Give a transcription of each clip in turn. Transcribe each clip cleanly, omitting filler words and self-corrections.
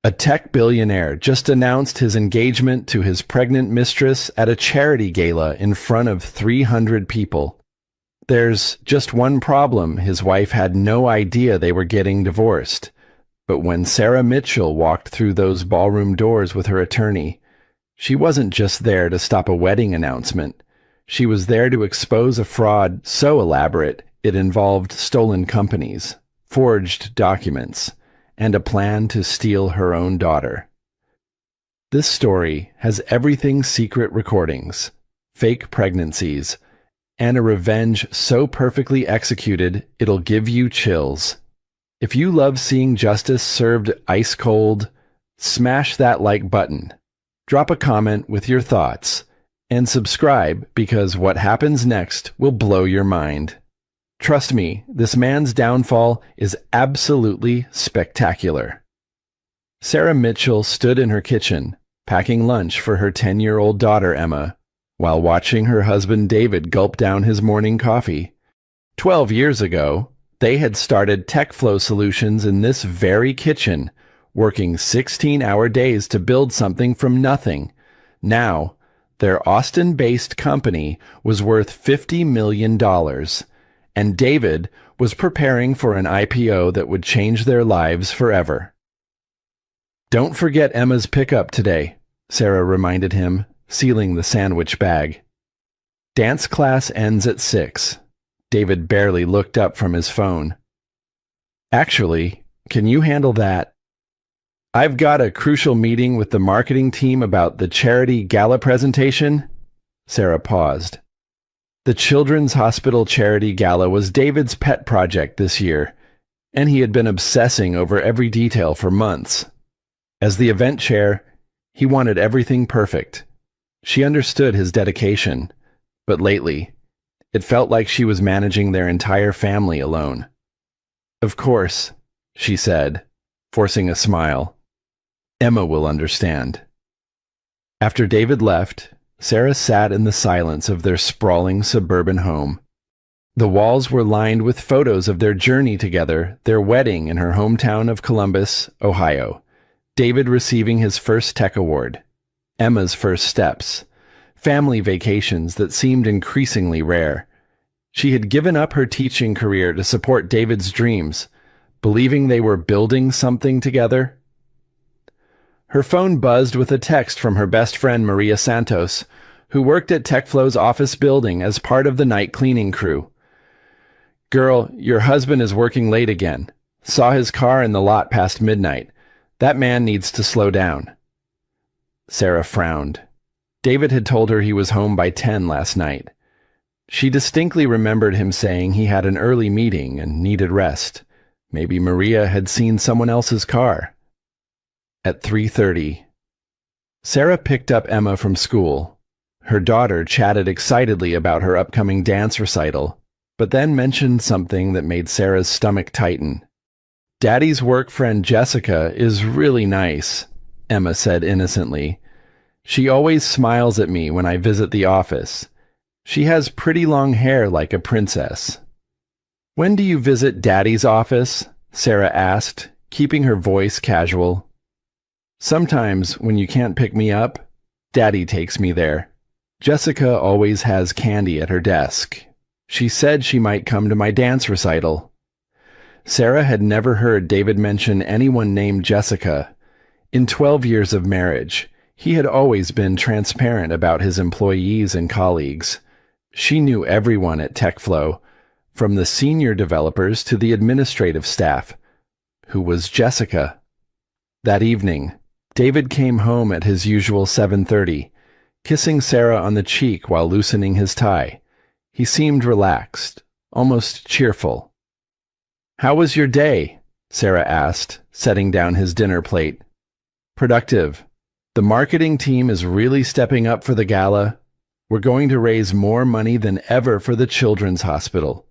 A tech billionaire just announced his engagement to his pregnant mistress at a charity gala in front of 300 people. There's just one problem: his wife had no idea they were getting divorced. But when Sarah Mitchell walked through those ballroom doors with her attorney, she wasn't just there to stop a wedding announcement. She was there to expose a fraud so elaborate it involved stolen companies, forged documents, and a plan to steal her own daughter. This story has everything: secret recordings, fake pregnancies, and a revenge so perfectly executed it'll give you chills. If you love seeing justice served ice cold, smash that like button, drop a comment with your thoughts, and subscribe, because what happens next will blow your mind. Trust me, this man's downfall is absolutely spectacular. Sarah Mitchell stood in her kitchen, packing lunch for her 10-year-old daughter Emma, while watching her husband David gulp down his morning coffee. 12 years ago, they had started TechFlow Solutions in this very kitchen, working 16-hour days to build something from nothing. Now, their Austin-based company was worth $50 million. And David was preparing for an IPO that would change their lives forever. "Don't forget Emma's pickup today," Sarah reminded him, sealing the sandwich bag. "Dance class ends at 6. David barely looked up from his phone. "Actually, can you handle that? I've got a crucial meeting with the marketing team about the charity gala presentation." Sarah paused. The Children's Hospital Charity Gala was David's pet project this year, and he had been obsessing over every detail for months. As the event chair, he wanted everything perfect. She understood his dedication, but lately, it felt like she was managing their entire family alone. "Of course," she said, forcing a smile. "Emma will understand." After David left, Sarah sat in the silence of their sprawling suburban home. The walls were lined with photos of their journey together, their wedding in her hometown of Columbus, Ohio, David receiving his first tech award, Emma's first steps, family vacations that seemed increasingly rare. She had given up her teaching career to support David's dreams, believing they were building something together. Her phone buzzed with a text from her best friend Maria Santos, who worked at TechFlow's office building as part of the night cleaning crew. "Girl, your husband is working late again. Saw his car in the lot past midnight. That man needs to slow down." Sarah frowned. David had told her he was home by 10 last night. She distinctly remembered him saying he had an early meeting and needed rest. Maybe Maria had seen someone else's car. At 3:30, Sarah picked up Emma from school. Her daughter chatted excitedly about her upcoming dance recital, but then mentioned something that made Sarah's stomach tighten. "Daddy's work friend Jessica is really nice," Emma said innocently. "She always smiles at me when I visit the office. She has pretty long hair like a princess." "When do you visit Daddy's office?" Sarah asked, keeping her voice casual. "Sometimes when you can't pick me up, Daddy takes me there. Jessica always has candy at her desk. She said she might come to my dance recital." Sarah had never heard David mention anyone named Jessica. In 12 years of marriage, he had always been transparent about his employees and colleagues. She knew everyone at TechFlow, from the senior developers to the administrative staff. Who was Jessica? That evening, David came home at his usual 7:30, kissing Sarah on the cheek while loosening his tie. He seemed relaxed, almost cheerful. "How was your day?" Sarah asked, setting down his dinner plate. "Productive. The marketing team is really stepping up for the gala. We're going to raise more money than ever for the Children's Hospital.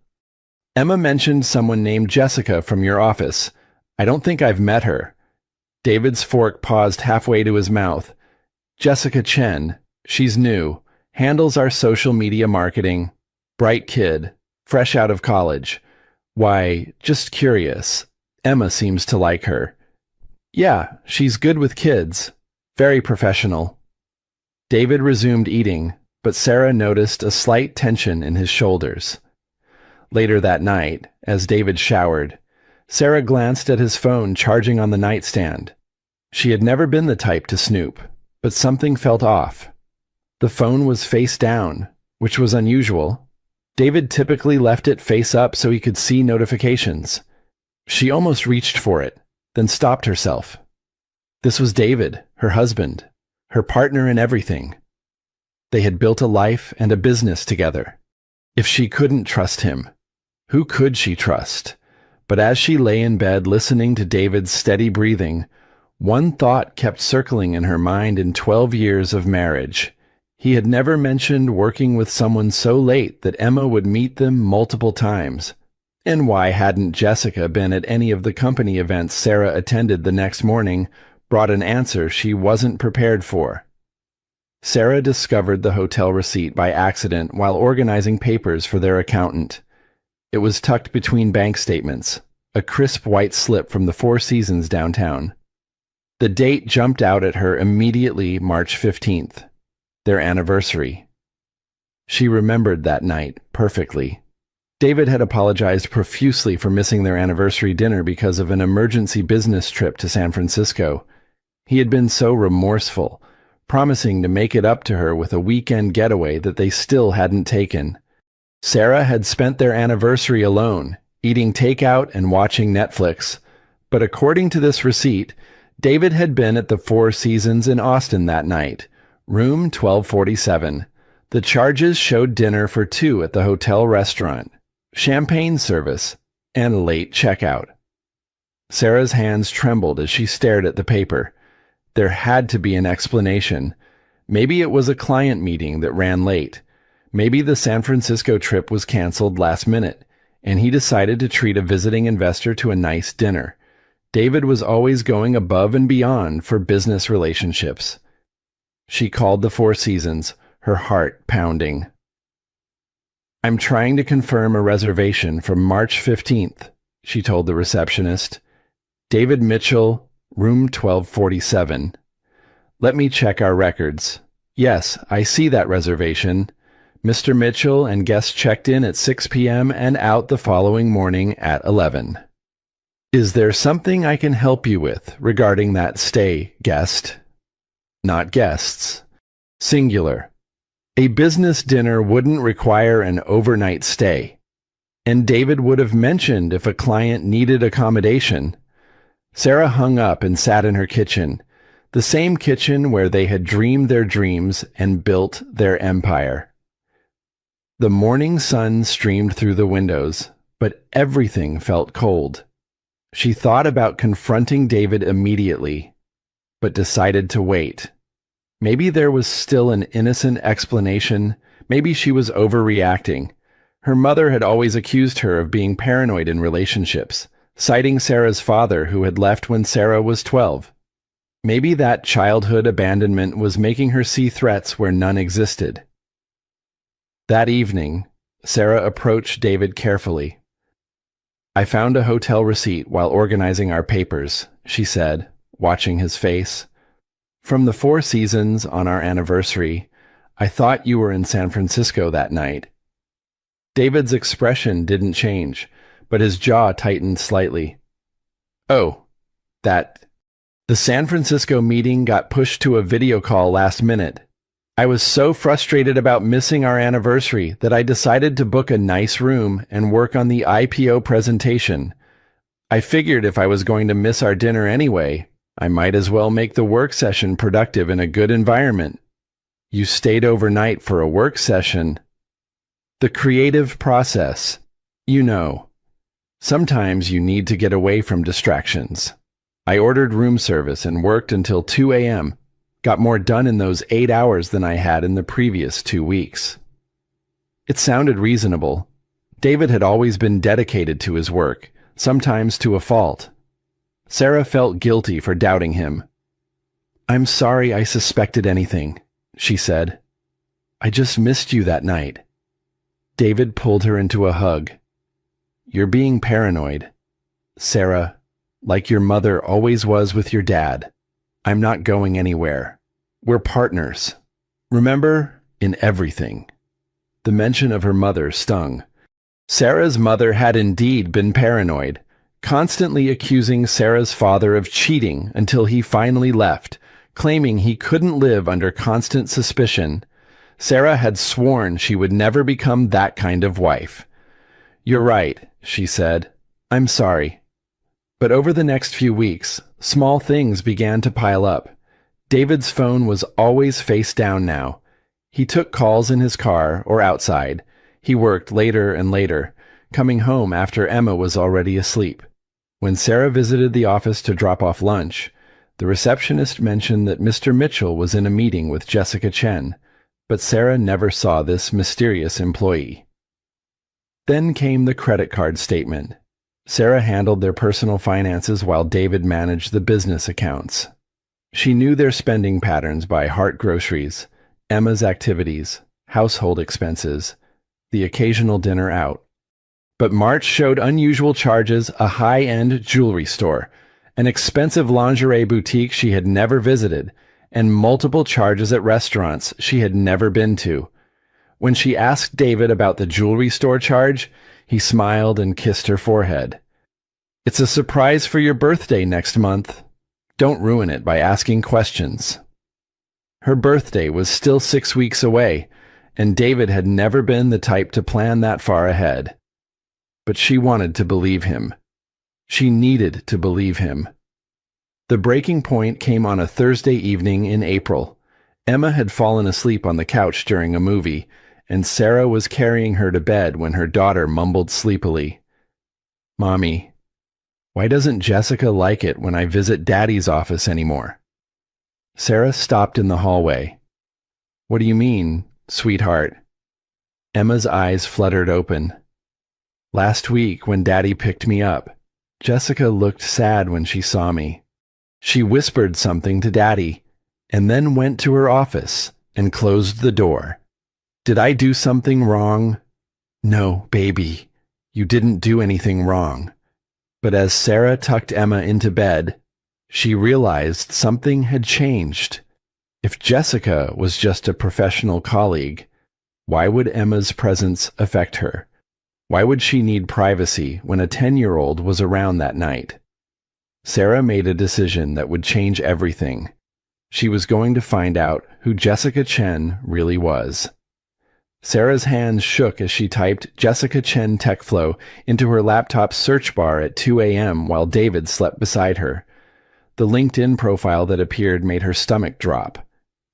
Emma mentioned someone named Jessica from your office. I don't think I've met her." David's fork paused halfway to his mouth. "Jessica Chen. She's new. Handles our social media marketing. Bright kid. Fresh out of college. Why, just curious. Emma seems to like her." Yeah, she's good with kids. Very professional. David resumed eating, but Sarah noticed a slight tension in his shoulders. Later that night, as David showered, Sarah glanced at his phone charging on the nightstand. She had never been the type to snoop, but something felt off. The phone was face down, which was unusual. David typically left it face up so he could see notifications. She almost reached for it, then stopped herself. This was David, her husband, her partner in everything. They had built a life and a business together. If she couldn't trust him, who could she trust? But as she lay in bed listening to David's steady breathing, one thought kept circling in her mind in 12 years of marriage. He had never mentioned working with someone so late that Emma would meet them multiple times. And why hadn't Jessica been at any of the company events Sarah attended the next morning, brought an answer she wasn't prepared for? Sarah discovered the hotel receipt by accident while organizing papers for their accountant. It was tucked between bank statements, a crisp white slip from the Four Seasons downtown. The date jumped out at her immediately, March 15th, their anniversary. She remembered that night perfectly. David had apologized profusely for missing their anniversary dinner because of an emergency business trip to San Francisco. He had been so remorseful, promising to make it up to her with a weekend getaway that they still hadn't taken. Sarah had spent their anniversary alone, eating takeout and watching Netflix. But according to this receipt, David had been at the Four Seasons in Austin that night, room 1247. The charges showed dinner for two at the hotel restaurant, champagne service, and late checkout. Sarah's hands trembled as she stared at the paper. There had to be an explanation. Maybe it was a client meeting that ran late. Maybe the San Francisco trip was canceled last minute, and he decided to treat a visiting investor to a nice dinner. David was always going above and beyond for business relationships. She called the Four Seasons, her heart pounding. "I'm trying to confirm a reservation for March 15th, she told the receptionist. David Mitchell, room 1247. Let me check our records. Yes, I see that reservation. Mr. Mitchell and guests checked in at 6 p.m. and out the following morning at 11. Is there something I can help you with regarding that stay, guest?" Not guests. Singular. A business dinner wouldn't require an overnight stay, and David would have mentioned if a client needed accommodation. Sarah hung up and sat in her kitchen, the same kitchen where they had dreamed their dreams and built their empire. The morning sun streamed through the windows, but everything felt cold. She thought about confronting David immediately, but decided to wait. Maybe there was still an innocent explanation. Maybe she was overreacting. Her mother had always accused her of being paranoid in relationships, citing Sarah's father who had left when Sarah was 12. Maybe that childhood abandonment was making her see threats where none existed. That evening, Sarah approached David carefully. "I found a hotel receipt while organizing our papers," she said, watching his face. "From the Four Seasons on our anniversary. I thought you were in San Francisco that night." David's expression didn't change, but his jaw tightened slightly. "Oh, the San Francisco meeting got pushed to a video call last minute. I was so frustrated about missing our anniversary that I decided to book a nice room and work on the IPO presentation. I figured if I was going to miss our dinner anyway, I might as well make the work session productive in a good environment." "You stayed overnight for a work session." "The creative process. You know, sometimes you need to get away from distractions. I ordered room service and worked until 2 a.m., got more done in those 8 hours than I had in the previous 2 weeks. It sounded reasonable. David had always been dedicated to his work, sometimes to a fault. Sarah felt guilty for doubting him. "I'm sorry I suspected anything," she said. "I just missed you that night." David pulled her into a hug. "You're being paranoid." "Sarah, like your mother always was with your dad. I'm not going anywhere. We're partners. Remember, in everything." The mention of her mother stung. Sarah's mother had indeed been paranoid, constantly accusing Sarah's father of cheating until he finally left, claiming he couldn't live under constant suspicion. Sarah had sworn she would never become that kind of wife. "You're right," she said. "I'm sorry." But over the next few weeks, small things began to pile up. David's phone was always face down now. He took calls in his car or outside. He worked later and later, coming home after Emma was already asleep. When Sarah visited the office to drop off lunch, the receptionist mentioned that Mr. Mitchell was in a meeting with Jessica Chen, but Sarah never saw this mysterious employee. Then came the credit card statement. Sarah handled their personal finances while David managed the business accounts. She knew their spending patterns by Hart Groceries, Emma's activities, household expenses, the occasional dinner out. But March showed unusual charges: a high-end jewelry store, an expensive lingerie boutique she had never visited, and multiple charges at restaurants she had never been to. When she asked David about the jewelry store charge, he smiled and kissed her forehead. "It's a surprise for your birthday next month. Don't ruin it by asking questions." Her birthday was still 6 weeks away, and David had never been the type to plan that far ahead. But she wanted to believe him. She needed to believe him. The breaking point came on a Thursday evening in April. Emma had fallen asleep on the couch during a movie, and Sarah was carrying her to bed when her daughter mumbled sleepily, "Mommy, why doesn't Jessica like it when I visit Daddy's office anymore?" Sarah stopped in the hallway. "What do you mean, sweetheart?" Emma's eyes fluttered open. "Last week, when Daddy picked me up, Jessica looked sad when she saw me. She whispered something to Daddy, and then went to her office and closed the door. Did I do something wrong?" "No, baby, you didn't do anything wrong." But as Sarah tucked Emma into bed, she realized something had changed. If Jessica was just a professional colleague, why would Emma's presence affect her? Why would she need privacy when a 10-year-old was around that night? Sarah made a decision that would change everything. She was going to find out who Jessica Chen really was. Sarah's hands shook as she typed Jessica Chen TechFlow into her laptop's search bar at 2 a.m. while David slept beside her. The LinkedIn profile that appeared made her stomach drop.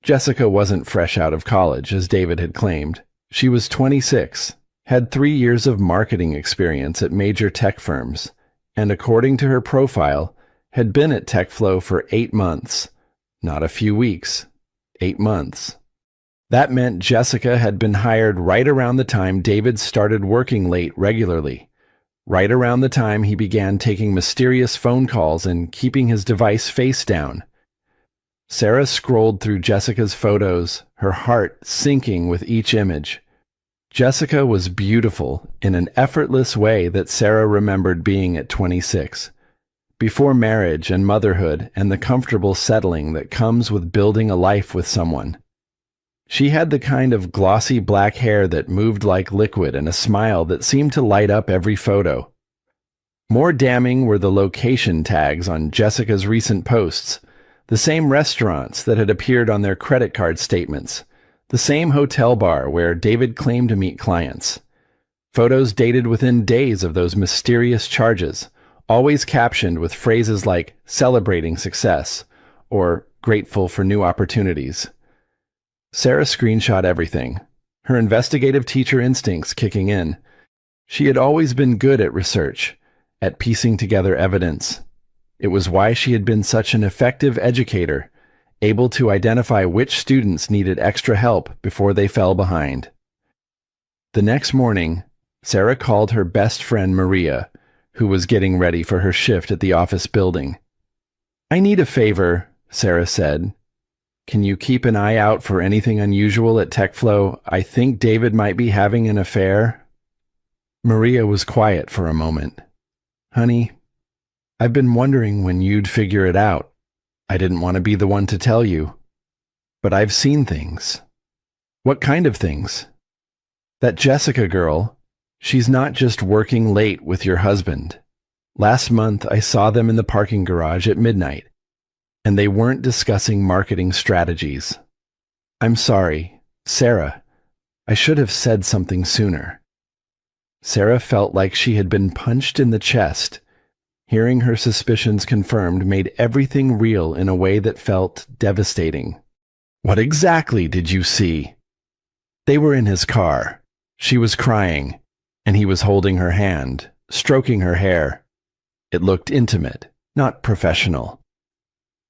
Jessica wasn't fresh out of college, as David had claimed. She was 26, had 3 years of marketing experience at major tech firms, and according to her profile, had been at TechFlow for 8 months. Not a few weeks. 8 months. That meant Jessica had been hired right around the time David started working late regularly, right around the time he began taking mysterious phone calls and keeping his device face down. Sarah scrolled through Jessica's photos, her heart sinking with each image. Jessica was beautiful in an effortless way that Sarah remembered being at 26, before marriage and motherhood and the comfortable settling that comes with building a life with someone. She had the kind of glossy black hair that moved like liquid and a smile that seemed to light up every photo. More damning were the location tags on Jessica's recent posts, the same restaurants that had appeared on their credit card statements, the same hotel bar where David claimed to meet clients. Photos dated within days of those mysterious charges, always captioned with phrases like "celebrating success" or "grateful for new opportunities." Sarah screenshot everything, her investigative teacher instincts kicking in. She had always been good at research, at piecing together evidence. It was why she had been such an effective educator, able to identify which students needed extra help before they fell behind. The next morning, Sarah called her best friend Maria, who was getting ready for her shift at the office building. "I need a favor," Sarah said. "Can you keep an eye out for anything unusual at TechFlow? I think David might be having an affair." Maria was quiet for a moment. "Honey, I've been wondering when you'd figure it out. I didn't want to be the one to tell you. But I've seen things." "What kind of things?" "That Jessica girl, she's not just working late with your husband. Last month I saw them in the parking garage at midnight, and they weren't discussing marketing strategies." "I'm sorry, Sarah. I should have said something sooner." Sarah felt like she had been punched in the chest. Hearing her suspicions confirmed made everything real in a way that felt devastating. "What exactly did you see?" "They were in his car. She was crying, and he was holding her hand, stroking her hair. It looked intimate, not professional.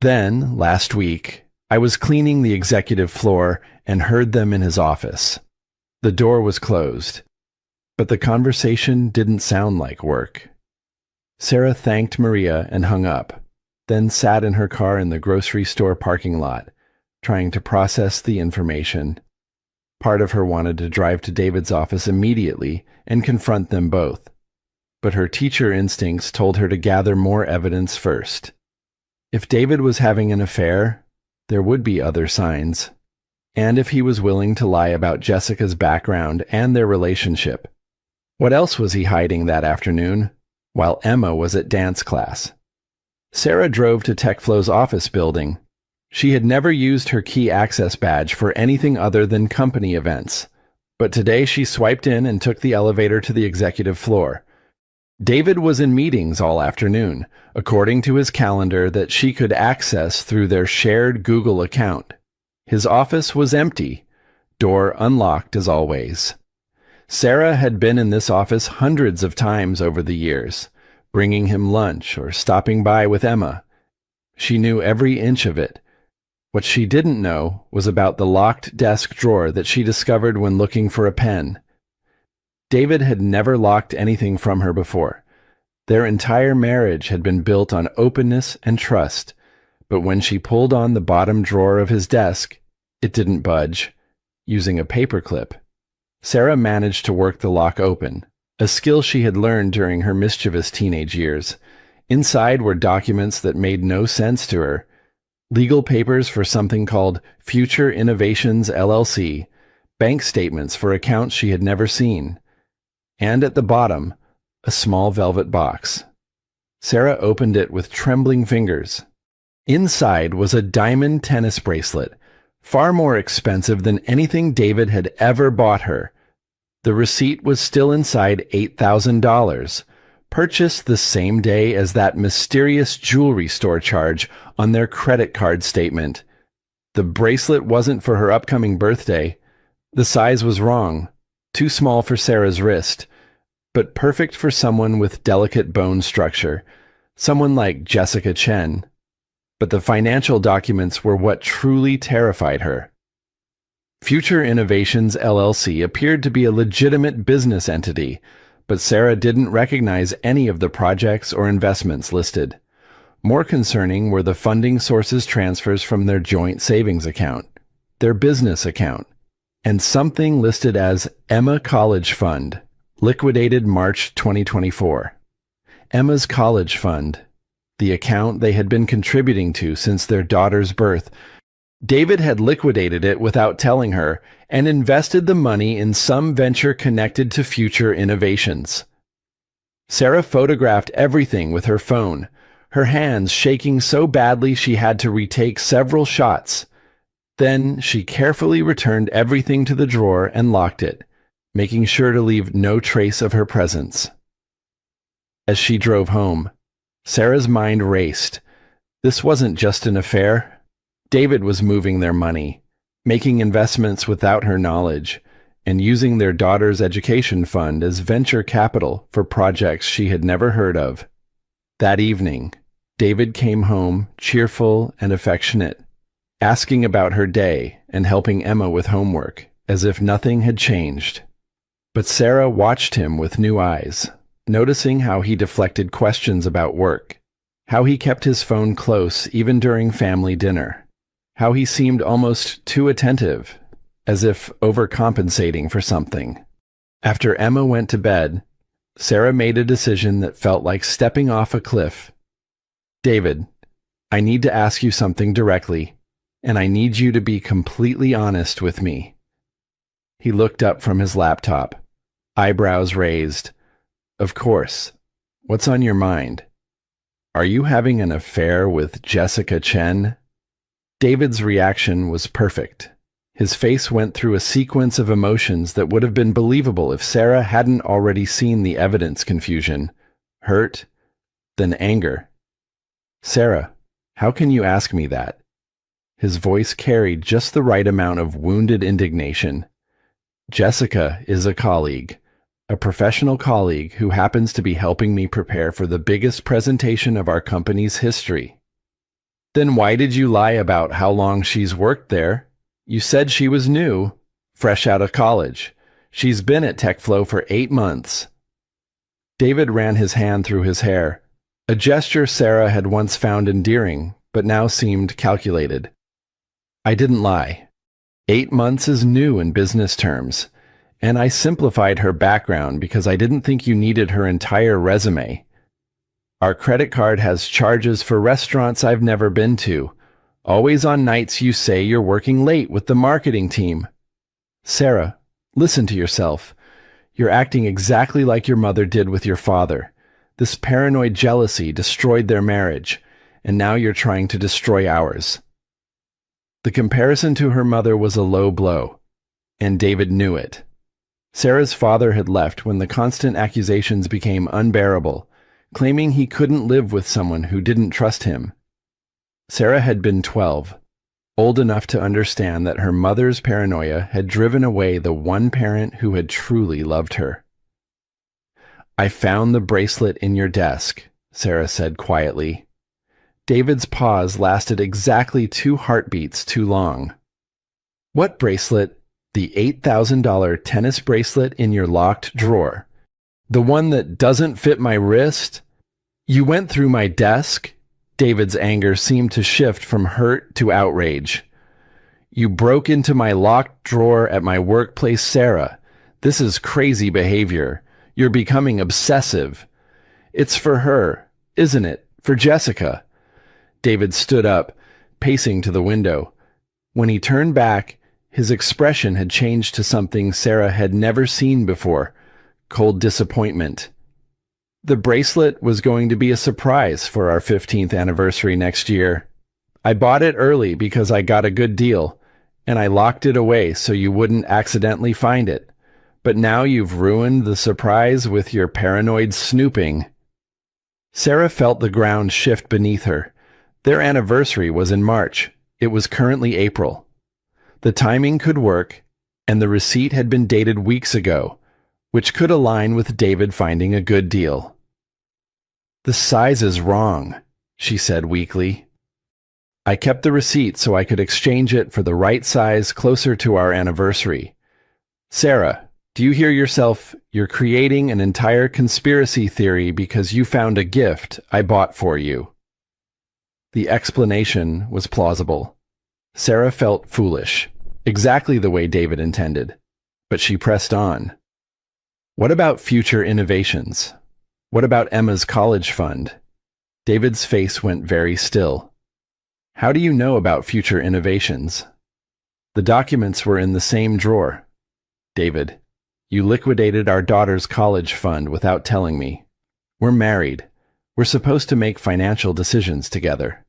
Then, last week, I was cleaning the executive floor and heard them in his office. The door was closed, but the conversation didn't sound like work." Sarah thanked Maria and hung up, then sat in her car in the grocery store parking lot, trying to process the information. Part of her wanted to drive to David's office immediately and confront them both, but her teacher instincts told her to gather more evidence first. If David was having an affair, there would be other signs, and if he was willing to lie about Jessica's background and their relationship. What else was he hiding that afternoon, while Emma was at dance class? Sarah drove to TechFlow's office building. She had never used her key access badge for anything other than company events, but today she swiped in and took the elevator to the executive floor. David was in meetings all afternoon, according to his calendar that she could access through their shared Google account. His office was empty, door unlocked as always. Sarah had been in this office hundreds of times over the years, bringing him lunch or stopping by with Emma. She knew every inch of it. What she didn't know was about the locked desk drawer that she discovered when looking for a pen. David had never locked anything from her before. Their entire marriage had been built on openness and trust, but when she pulled on the bottom drawer of his desk, it didn't budge. Using a paperclip, Sarah managed to work the lock open, a skill she had learned during her mischievous teenage years. Inside were documents that made no sense to her. Legal papers for something called Future Innovations LLC, bank statements for accounts she had never seen, and at the bottom, a small velvet box. Sarah opened it with trembling fingers. Inside was a diamond tennis bracelet, far more expensive than anything David had ever bought her. The receipt was still inside $8,000, purchased the same day as that mysterious jewelry store charge on their credit card statement. The bracelet wasn't for her upcoming birthday. The size was wrong, too small for Sarah's wrist, but perfect for someone with delicate bone structure, someone like Jessica Chen. But the financial documents were what truly terrified her. Future Innovations LLC appeared to be a legitimate business entity, but Sarah didn't recognize any of the projects or investments listed. More concerning were the funding sources transfers from their joint savings account, their business account, and something listed as Emma College Fund, liquidated March 2024. Emma's College Fund, the account they had been contributing to since their daughter's birth. David had liquidated it without telling her and invested the money in some venture connected to Future Innovations. Sarah photographed everything with her phone, her hands shaking so badly she had to retake several shots. Then she carefully returned everything to the drawer and locked it, making sure to leave no trace of her presence. As she drove home, Sarah's mind raced. This wasn't just an affair. David was moving their money, making investments without her knowledge, and using their daughter's education fund as venture capital for projects she had never heard of. That evening, David came home cheerful and affectionate, asking about her day and helping Emma with homework, as if nothing had changed. But Sarah watched him with new eyes, noticing how he deflected questions about work, how he kept his phone close even during family dinner, how he seemed almost too attentive, as if overcompensating for something. After Emma went to bed, Sarah made a decision that felt like stepping off a cliff. David, I need to ask you something directly, and I need you to be completely honest with me. He looked up from his laptop, eyebrows raised. Of course. What's on your mind? Are you having an affair with Jessica Chen? David's reaction was perfect. His face went through a sequence of emotions that would have been believable if Sarah hadn't already seen the evidence: confusion, hurt, then anger. Sarah, how can you ask me that? His voice carried just the right amount of wounded indignation. Jessica is a colleague, a professional colleague who happens to be helping me prepare for the biggest presentation of our company's history. Then why did you lie about how long she's worked there? You said she was new, fresh out of college. She's been at TechFlow for 8 months. David ran his hand through his hair, a gesture Sarah had once found endearing, but now seemed calculated. I didn't lie. 8 months is new in business terms, and I simplified her background because I didn't think you needed her entire resume. Our credit card has charges for restaurants I've never been to. Always on nights you say you're working late with the marketing team. Sarah, listen to yourself. You're acting exactly like your mother did with your father. This paranoid jealousy destroyed their marriage, and now you're trying to destroy ours. The comparison to her mother was a low blow, and David knew it. Sarah's father had left when the constant accusations became unbearable, claiming he couldn't live with someone who didn't trust him. Sarah had been 12, old enough to understand that her mother's paranoia had driven away the one parent who had truly loved her. I found the bracelet in your desk, Sarah said quietly. David's pause lasted exactly 2 heartbeats too long. What bracelet? The $8,000 tennis bracelet in your locked drawer. The one that doesn't fit my wrist? You went through my desk? David's anger seemed to shift from hurt to outrage. You broke into my locked drawer at my workplace, Sarah. This is crazy behavior. You're becoming obsessive. It's for her, isn't it? For Jessica. David stood up, pacing to the window. When he turned back, his expression had changed to something Sarah had never seen before: cold disappointment. The bracelet was going to be a surprise for our 15th anniversary next year. I bought it early because I got a good deal, and I locked it away so you wouldn't accidentally find it. But now you've ruined the surprise with your paranoid snooping. Sarah felt the ground shift beneath her. Their anniversary was in March. It was currently April. The timing could work, and the receipt had been dated weeks ago, which could align with David finding a good deal. The size is wrong, she said weakly. I kept the receipt so I could exchange it for the right size closer to our anniversary. Sarah, do you hear yourself? You're creating an entire conspiracy theory because you found a gift I bought for you. The explanation was plausible. Sarah felt foolish, exactly the way David intended, but she pressed on. What about future innovations? What about Emma's college fund? David's face went very still. How do you know about future innovations? The documents were in the same drawer. David, you liquidated our daughter's college fund without telling me. We're married. We're supposed to make financial decisions together.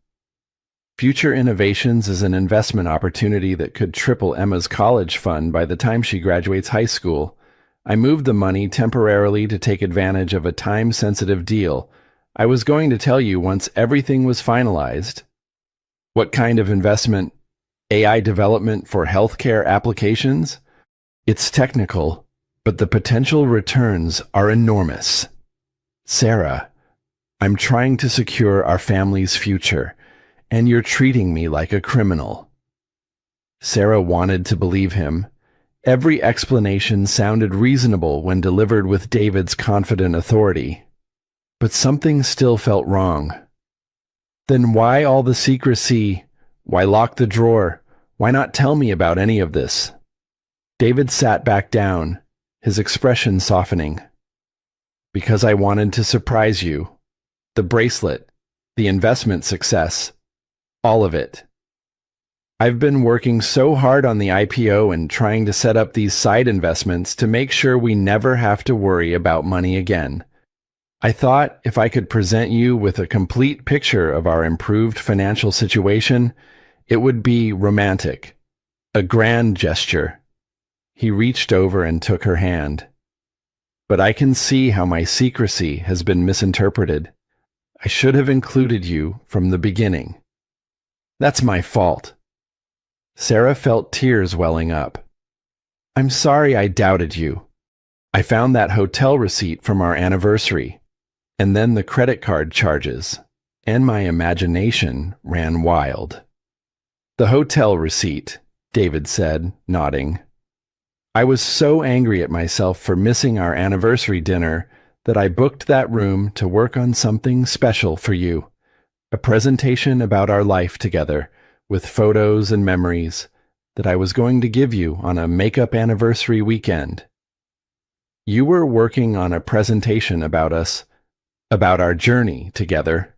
Future Innovations is an investment opportunity that could triple Emma's college fund by the time she graduates high school. I moved the money temporarily to take advantage of a time-sensitive deal. I was going to tell you once everything was finalized. What kind of investment? AI development for healthcare applications? It's technical, but the potential returns are enormous. Sarah, I'm trying to secure our family's future, and you're treating me like a criminal. Sarah wanted to believe him. Every explanation sounded reasonable when delivered with David's confident authority. But something still felt wrong. Then why all the secrecy? Why lock the drawer? Why not tell me about any of this? David sat back down, his expression softening. Because I wanted to surprise you. The bracelet. the investment success, all of it. I've been working so hard on the IPO and trying to set up these side investments to make sure we never have to worry about money again. I thought if I could present you with a complete picture of our improved financial situation, it would be romantic, a grand gesture. He reached over and took her hand. But I can see how my secrecy has been misinterpreted. I should have included you from the beginning. That's my fault. Sarah felt tears welling up. I'm sorry I doubted you. I found that hotel receipt from our anniversary, and then the credit card charges, and my imagination ran wild. The hotel receipt, David said, nodding. I was so angry at myself for missing our anniversary dinner that I booked that room to work on something special for you, a presentation about our life together, with photos and memories that I was going to give you on a makeup anniversary weekend. You were working on a presentation about us, about our journey together.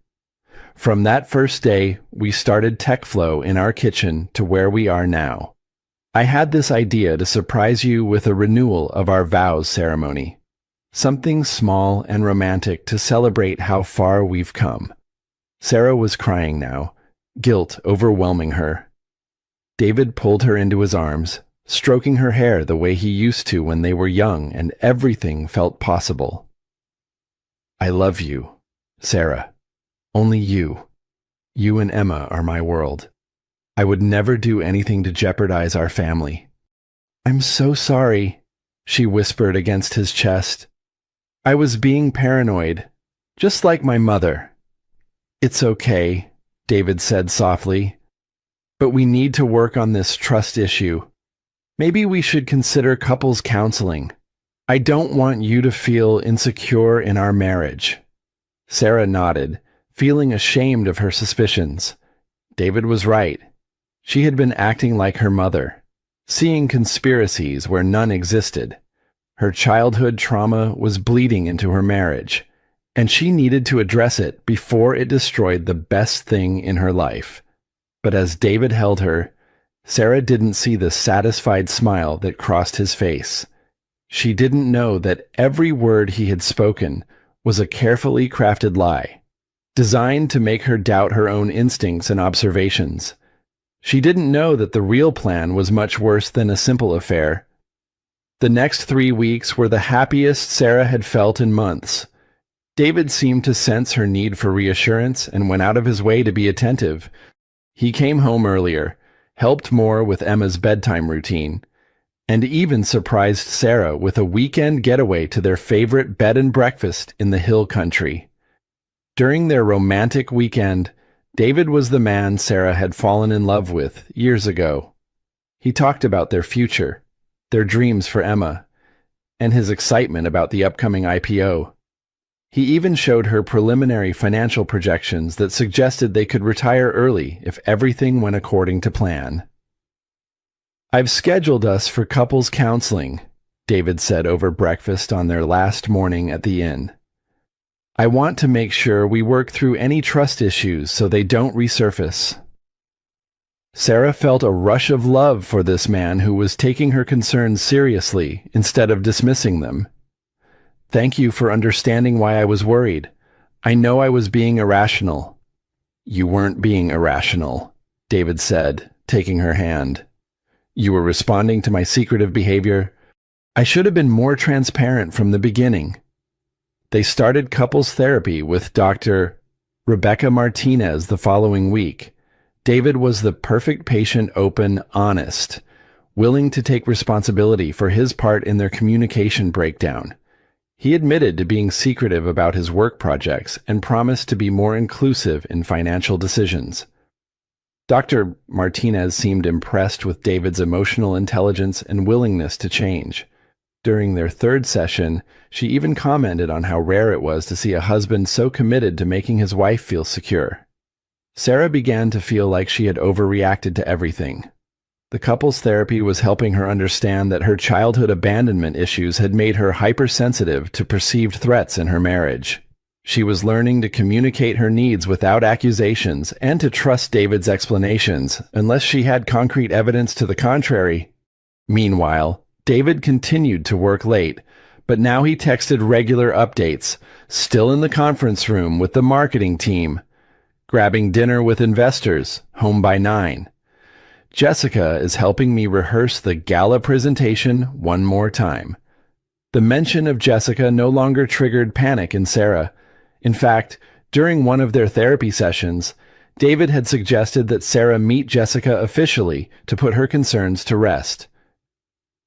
From that first day, we started TechFlow in our kitchen to where we are now. I had this idea to surprise you with a renewal of our vows ceremony, something small and romantic to celebrate how far we've come. Sarah was crying now, guilt overwhelming her. David pulled her into his arms, stroking her hair the way he used to when they were young and everything felt possible. I love you, Sarah. Only you. You and Emma are my world. I would never do anything to jeopardize our family. I'm so sorry, she whispered against his chest. I was being paranoid, just like my mother. It's okay, David said softly. But we need to work on this trust issue. Maybe we should consider couples counseling. I don't want you to feel insecure in our marriage. Sarah nodded, feeling ashamed of her suspicions. David was right. She had been acting like her mother, seeing conspiracies where none existed. Her childhood trauma was bleeding into her marriage, and she needed to address it before it destroyed the best thing in her life. But as David held her, Sarah didn't see the satisfied smile that crossed his face. She didn't know that every word he had spoken was a carefully crafted lie, designed to make her doubt her own instincts and observations. She didn't know that the real plan was much worse than a simple affair. The next 3 weeks were the happiest Sarah had felt in months. David seemed to sense her need for reassurance and went out of his way to be attentive. He came home earlier, helped more with Emma's bedtime routine, and even surprised Sarah with a weekend getaway to their favorite bed and breakfast in the hill country. During their romantic weekend, David was the man Sarah had fallen in love with years ago. He talked about their future, their dreams for Emma, and his excitement about the upcoming IPO. He even showed her preliminary financial projections that suggested they could retire early if everything went according to plan. I've scheduled us for couples counseling, David said over breakfast on their last morning at the inn. I want to make sure we work through any trust issues so they don't resurface. Sarah felt a rush of love for this man who was taking her concerns seriously instead of dismissing them. Thank you for understanding why I was worried. I know I was being irrational. You weren't being irrational, David said, taking her hand. You were responding to my secretive behavior. I should have been more transparent from the beginning. They started couples therapy with Dr. Rebecca Martinez the following week. David was the perfect patient, open, honest, willing to take responsibility for his part in their communication breakdown. He admitted to being secretive about his work projects and promised to be more inclusive in financial decisions. Dr. Martinez seemed impressed with David's emotional intelligence and willingness to change. During their third session, she even commented on how rare it was to see a husband so committed to making his wife feel secure. Sarah began to feel like she had overreacted to everything. The couples therapy was helping her understand that her childhood abandonment issues had made her hypersensitive to perceived threats in her marriage. She was learning to communicate her needs without accusations and to trust David's explanations, unless she had concrete evidence to the contrary. Meanwhile, David continued to work late, but now he texted regular updates, still in the conference room with the marketing team, grabbing dinner with investors, home by 9. Jessica is helping me rehearse the Gala presentation one more time. The mention of Jessica no longer triggered panic in Sarah. In fact, during one of their therapy sessions, David had suggested that Sarah meet Jessica officially to put her concerns to rest.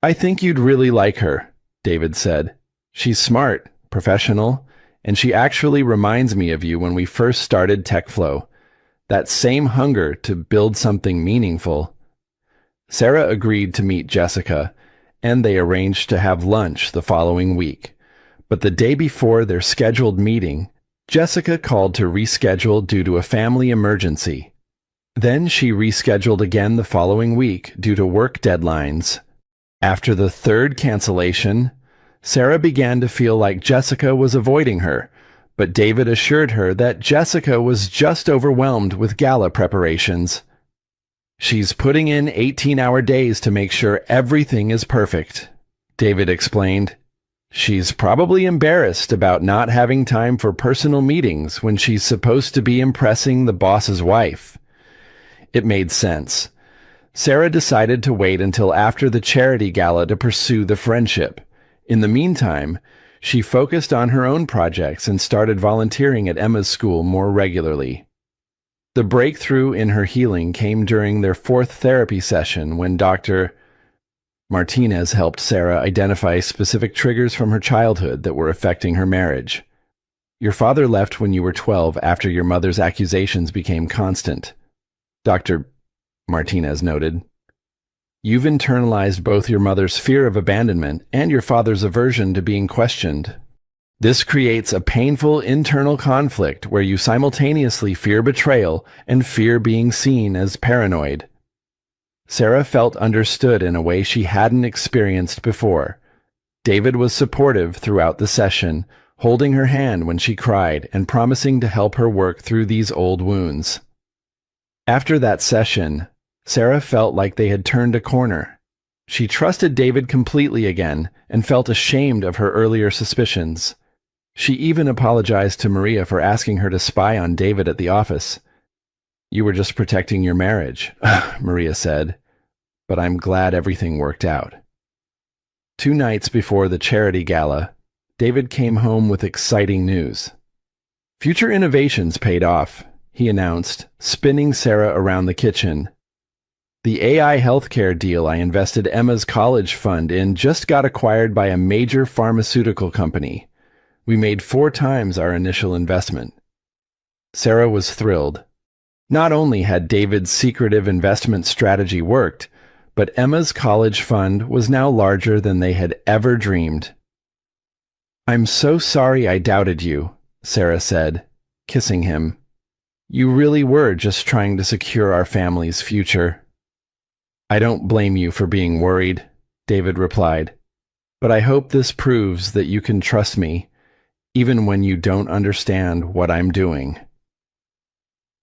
"I think you'd really like her," David said. "She's smart, professional, and she actually reminds me of you when we first started TechFlow. That same hunger to build something meaningful." Sarah agreed to meet Jessica, and they arranged to have lunch the following week. But the day before their scheduled meeting, Jessica called to reschedule due to a family emergency. Then she rescheduled again the following week due to work deadlines. After the third cancellation, Sarah began to feel like Jessica was avoiding her, but David assured her that Jessica was just overwhelmed with Gala preparations. "She's putting in 18-hour days to make sure everything is perfect," David explained. "She's probably embarrassed about not having time for personal meetings when she's supposed to be impressing the boss's wife." It made sense. Sarah decided to wait until after the charity gala to pursue the friendship. In the meantime, she focused on her own projects and started volunteering at Emma's school more regularly. The breakthrough in her healing came during their 4th therapy session when Dr. Martinez helped Sarah identify specific triggers from her childhood that were affecting her marriage. "Your father left when you were 12 after your mother's accusations became constant," Dr. Martinez noted. "You've internalized both your mother's fear of abandonment and your father's aversion to being questioned. This creates a painful internal conflict where you simultaneously fear betrayal and fear being seen as paranoid." Sarah felt understood in a way she hadn't experienced before. David was supportive throughout the session, holding her hand when she cried and promising to help her work through these old wounds. After that session, Sarah felt like they had turned a corner. She trusted David completely again and felt ashamed of her earlier suspicions. She even apologized to Maria for asking her to spy on David at the office. "You were just protecting your marriage," Maria said, "but I'm glad everything worked out." 2 nights before the charity gala, David came home with exciting news. Future innovations paid off, he announced, spinning Sarah around the kitchen. "The AI healthcare deal I invested Emma's college fund in just got acquired by a major pharmaceutical company. We made 4 times our initial investment." Sarah was thrilled. Not only had David's secretive investment strategy worked, but Emma's college fund was now larger than they had ever dreamed. "I'm so sorry I doubted you," Sarah said, kissing him. "You really were just trying to secure our family's future." "I don't blame you for being worried," David replied, "but I hope this proves that you can trust me, even when you don't understand what I'm doing."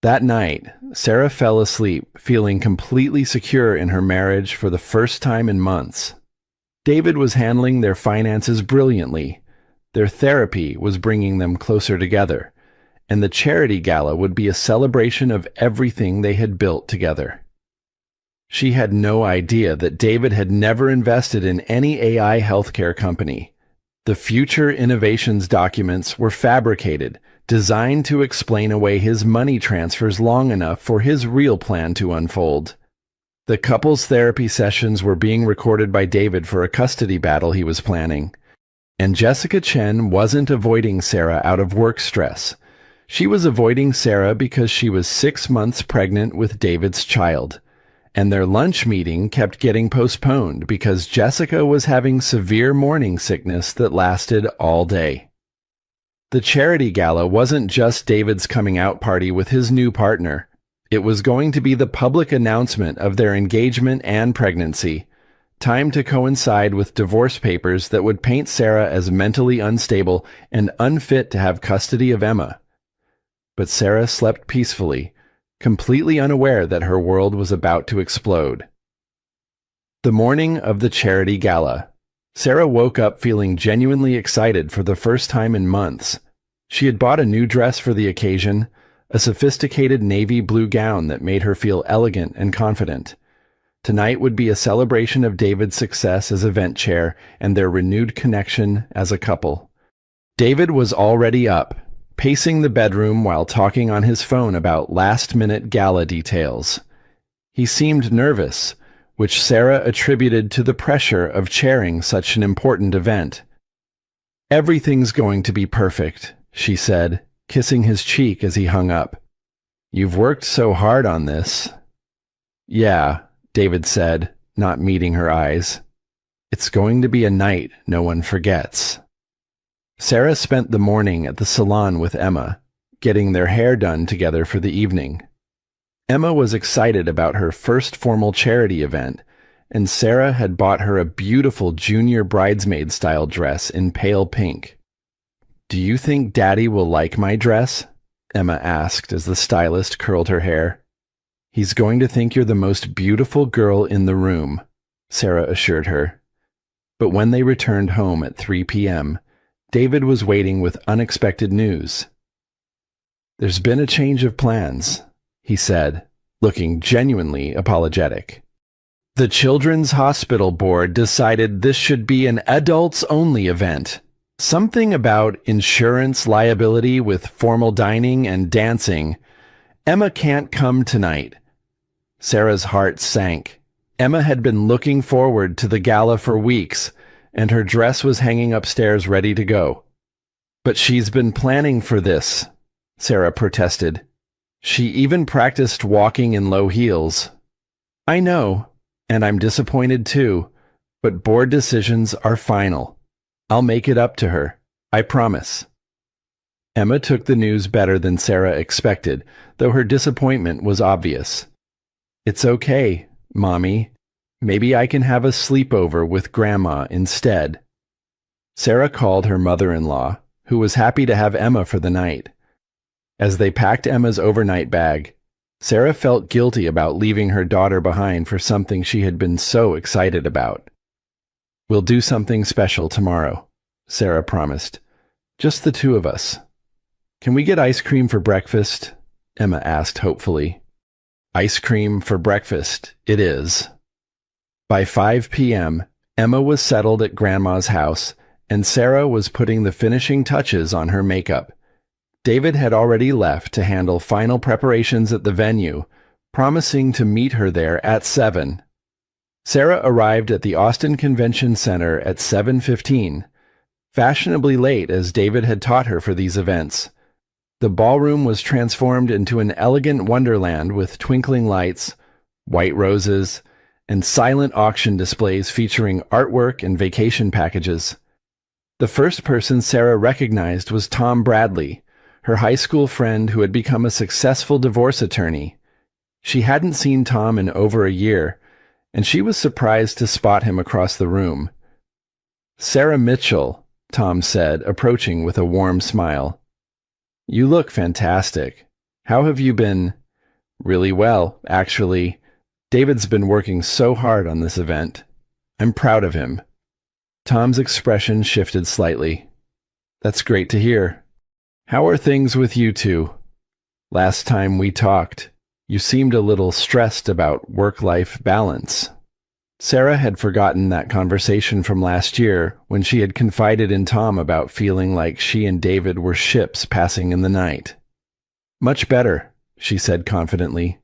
That night, Sarah fell asleep, feeling completely secure in her marriage for the first time in months. David was handling their finances brilliantly. Their therapy was bringing them closer together, and the charity gala would be a celebration of everything they had built together. She had no idea that David had never invested in any AI healthcare company. The Future Innovations documents were fabricated, designed to explain away his money transfers long enough for his real plan to unfold. The couple's therapy sessions were being recorded by David for a custody battle he was planning. And Jessica Chen wasn't avoiding Sarah out of work stress. She was avoiding Sarah because she was 6 months pregnant with David's child. And their lunch meeting kept getting postponed because Jessica was having severe morning sickness that lasted all day. The charity gala wasn't just David's coming out party with his new partner. It was going to be the public announcement of their engagement and pregnancy. time to coincide with divorce papers that would paint Sarah as mentally unstable and unfit to have custody of Emma. But Sarah slept peacefully, completely unaware that her world was about to explode. The morning of the charity gala. Sarah woke up feeling genuinely excited for the first time in months. She had bought a new dress for the occasion, a sophisticated navy blue gown that made her feel elegant and confident. Tonight would be a celebration of David's success as event chair and their renewed connection as a couple. David was already up, pacing the bedroom while talking on his phone about last-minute gala details. He seemed nervous, which Sarah attributed to the pressure of chairing such an important event. "Everything's going to be perfect," she said, kissing his cheek as he hung up. "You've worked so hard on this." "Yeah," David said, not meeting her eyes. "It's going to be a night no one forgets." Sarah spent the morning at the salon with Emma, getting their hair done together for the evening. Emma was excited about her first formal charity event, and Sarah had bought her a beautiful junior bridesmaid-style dress in pale pink. "Do you think Daddy will like my dress?" Emma asked as the stylist curled her hair. "He's going to think you're the most beautiful girl in the room," Sarah assured her. But when they returned home at 3 p.m., David was waiting with unexpected news. "There's been a change of plans," he said, looking genuinely apologetic. "The Children's Hospital Board decided this should be an adults-only event. Something about insurance liability with formal dining and dancing. Emma can't come tonight." Sarah's heart sank. Emma had been looking forward to the gala for weeks, and her dress was hanging upstairs ready to go. "But she's been planning for this," Sarah protested. "She even practiced walking in low heels." "I know, and I'm disappointed too, but board decisions are final. I'll make it up to her, I promise." Emma took the news better than Sarah expected, though her disappointment was obvious. "It's okay, Mommy. Maybe I can have a sleepover with Grandma instead." Sarah called her mother-in-law, who was happy to have Emma for the night. As they packed Emma's overnight bag, Sarah felt guilty about leaving her daughter behind for something she had been so excited about. "We'll do something special tomorrow," Sarah promised. "Just the two of us." "Can we get ice cream for breakfast?" Emma asked hopefully. "Ice cream for breakfast it is." By 5 p.m., Emma was settled at Grandma's house, and Sarah was putting the finishing touches on her makeup. David had already left to handle final preparations at the venue, promising to meet her there at 7. Sarah arrived at the Austin Convention Center at 7:15, fashionably late as David had taught her for these events. The ballroom was transformed into an elegant wonderland with twinkling lights, white roses, and silent auction displays featuring artwork and vacation packages. The first person Sarah recognized was Tom Bradley, her high school friend who had become a successful divorce attorney. She hadn't seen Tom in over a year, and she was surprised to spot him across the room. "Sarah Mitchell," Tom said, approaching with a warm smile. "You look fantastic. How have you been?" "Really well, actually. David's been working so hard on this event. I'm proud of him." Tom's expression shifted slightly. "That's great to hear. How are things with you two? Last time we talked, you seemed a little stressed about work-life balance." Sarah had forgotten that conversation from last year when she had confided in Tom about feeling like she and David were ships passing in the night. "Much better," she said confidently.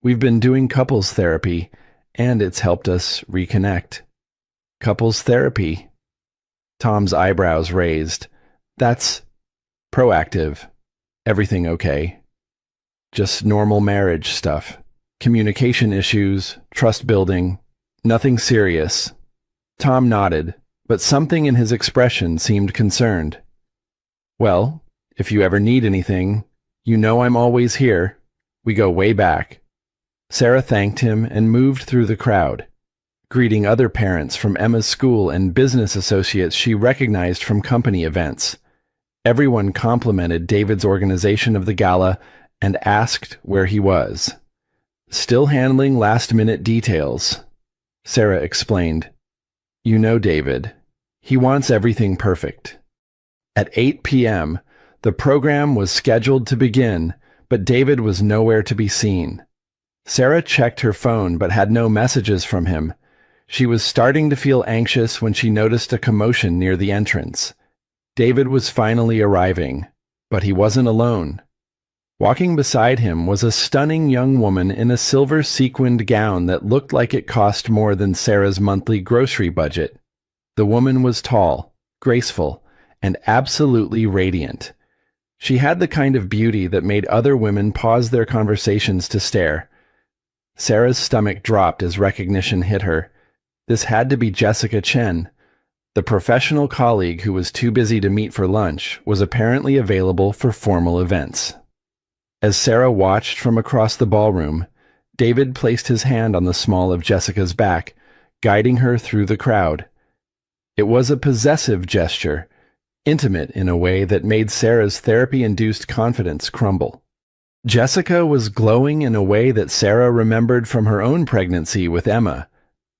"We've been doing couples therapy, and it's helped us reconnect." "Couples therapy?" Tom's eyebrows raised. "That's proactive. Everything okay?" "Just normal marriage stuff. Communication issues, trust building. Nothing serious." Tom nodded, but something in his expression seemed concerned. "Well, if you ever need anything, you know I'm always here. We go way back." Sarah thanked him and moved through the crowd. greeting other parents from Emma's school and business associates she recognized from company events. Everyone complimented David's organization of the gala and asked where he was. "Still handling last-minute details," Sarah explained. "You know David. He wants everything perfect." At 8 p.m., the program was scheduled to begin, but David was nowhere to be seen. Sarah checked her phone but had no messages from him. She was starting to feel anxious when she noticed a commotion near the entrance. David was finally arriving, but he wasn't alone. Walking beside him was a stunning young woman in a silver sequined gown that looked like it cost more than Sarah's monthly grocery budget. The woman was tall, graceful, and absolutely radiant. She had the kind of beauty that made other women pause their conversations to stare. Sarah's stomach dropped as recognition hit her. This had to be Jessica Chen. The professional colleague who was too busy to meet for lunch was apparently available for formal events. As Sarah watched from across the ballroom, David placed his hand on the small of Jessica's back, guiding her through the crowd. It was a possessive gesture, intimate in a way that made Sarah's therapy-induced confidence crumble. Jessica was glowing in a way that Sarah remembered from her own pregnancy with Emma,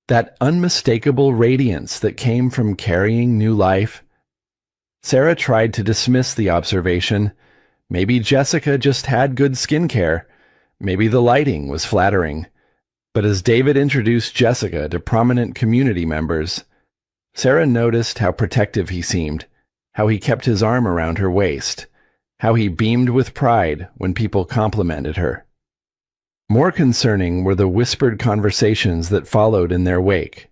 that unmistakable radiance that came from carrying new life. Sarah tried to dismiss the observation. Maybe Jessica just had good skincare. Maybe the lighting was flattering. But as David introduced Jessica to prominent community members, Sarah noticed how protective he seemed, how he kept his arm around her waist, how he beamed with pride when people complimented her. More concerning were the whispered conversations that followed in their wake.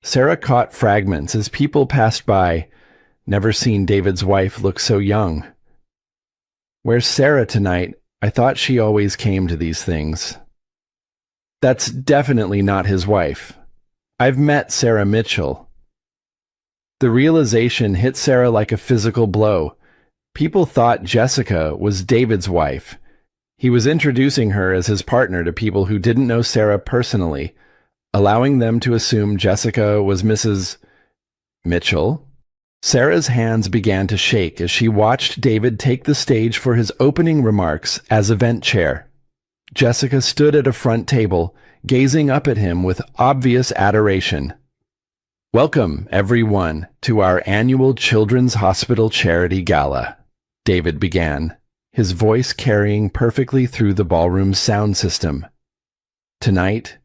Sarah caught fragments as people passed by. "Never seen David's wife look so young." "Where's Sarah tonight? I thought she always came to these things." "That's definitely not his wife. I've met Sarah Mitchell." The realization hit Sarah like a physical blow. People thought Jessica was David's wife. He was introducing her as his partner to people who didn't know Sarah personally, allowing them to assume Jessica was Mrs. Mitchell. Sarah's hands began to shake as she watched David take the stage for his opening remarks as event chair. Jessica stood at a front table, gazing up at him with obvious adoration. "Welcome, everyone, to our annual Children's Hospital Charity Gala," David began, his voice carrying perfectly through the ballroom's sound system. "Tonight,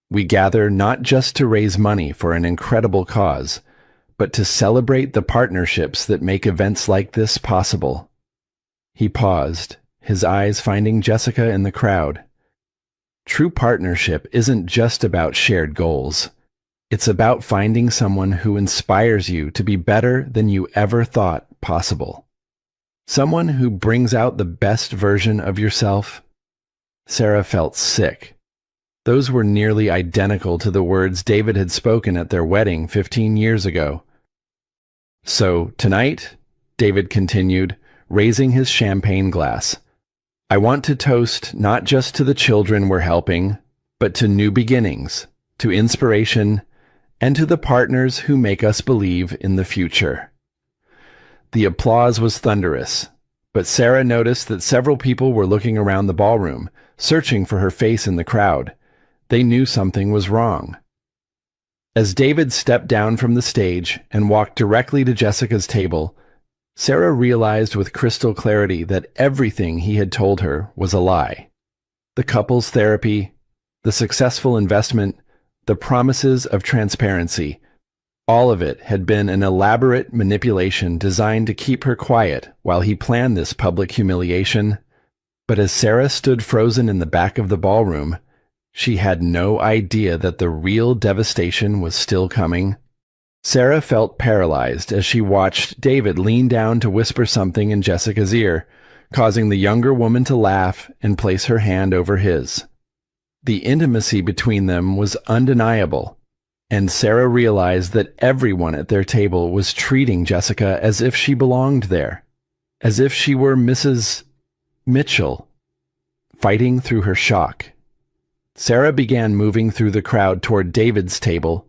we gather not just to raise money for an incredible cause, but to celebrate the partnerships that make events like this possible." He paused, his eyes finding Jessica in the crowd. True partnership isn't just about shared goals. It's about finding someone who inspires you to be better than you ever thought possible. Someone who brings out the best version of yourself. Sarah felt sick. Those were nearly identical to the words David had spoken at their wedding 15 years ago. "So, tonight," David continued, raising his champagne glass, "I want to toast not just to the children we're helping, but to new beginnings, to inspiration, and to the partners who make us believe in the future." The applause was thunderous, but Sarah noticed that several people were looking around the ballroom, searching for her face in the crowd. They knew something was wrong. As David stepped down from the stage and walked directly to Jessica's table, Sarah realized with crystal clarity that everything he had told her was a lie. The couple's therapy, the successful investment, the promises of transparency, all of it had been an elaborate manipulation designed to keep her quiet while he planned this public humiliation. But as Sarah stood frozen in the back of the ballroom, she had no idea that the real devastation was still coming. Sarah felt paralyzed as she watched David lean down to whisper something in Jessica's ear, causing the younger woman to laugh and place her hand over his. The intimacy between them was undeniable, and Sarah realized that everyone at their table was treating Jessica as if she belonged there, as if she were Mrs. Mitchell. Fighting through her shock, Sarah began moving through the crowd toward David's table.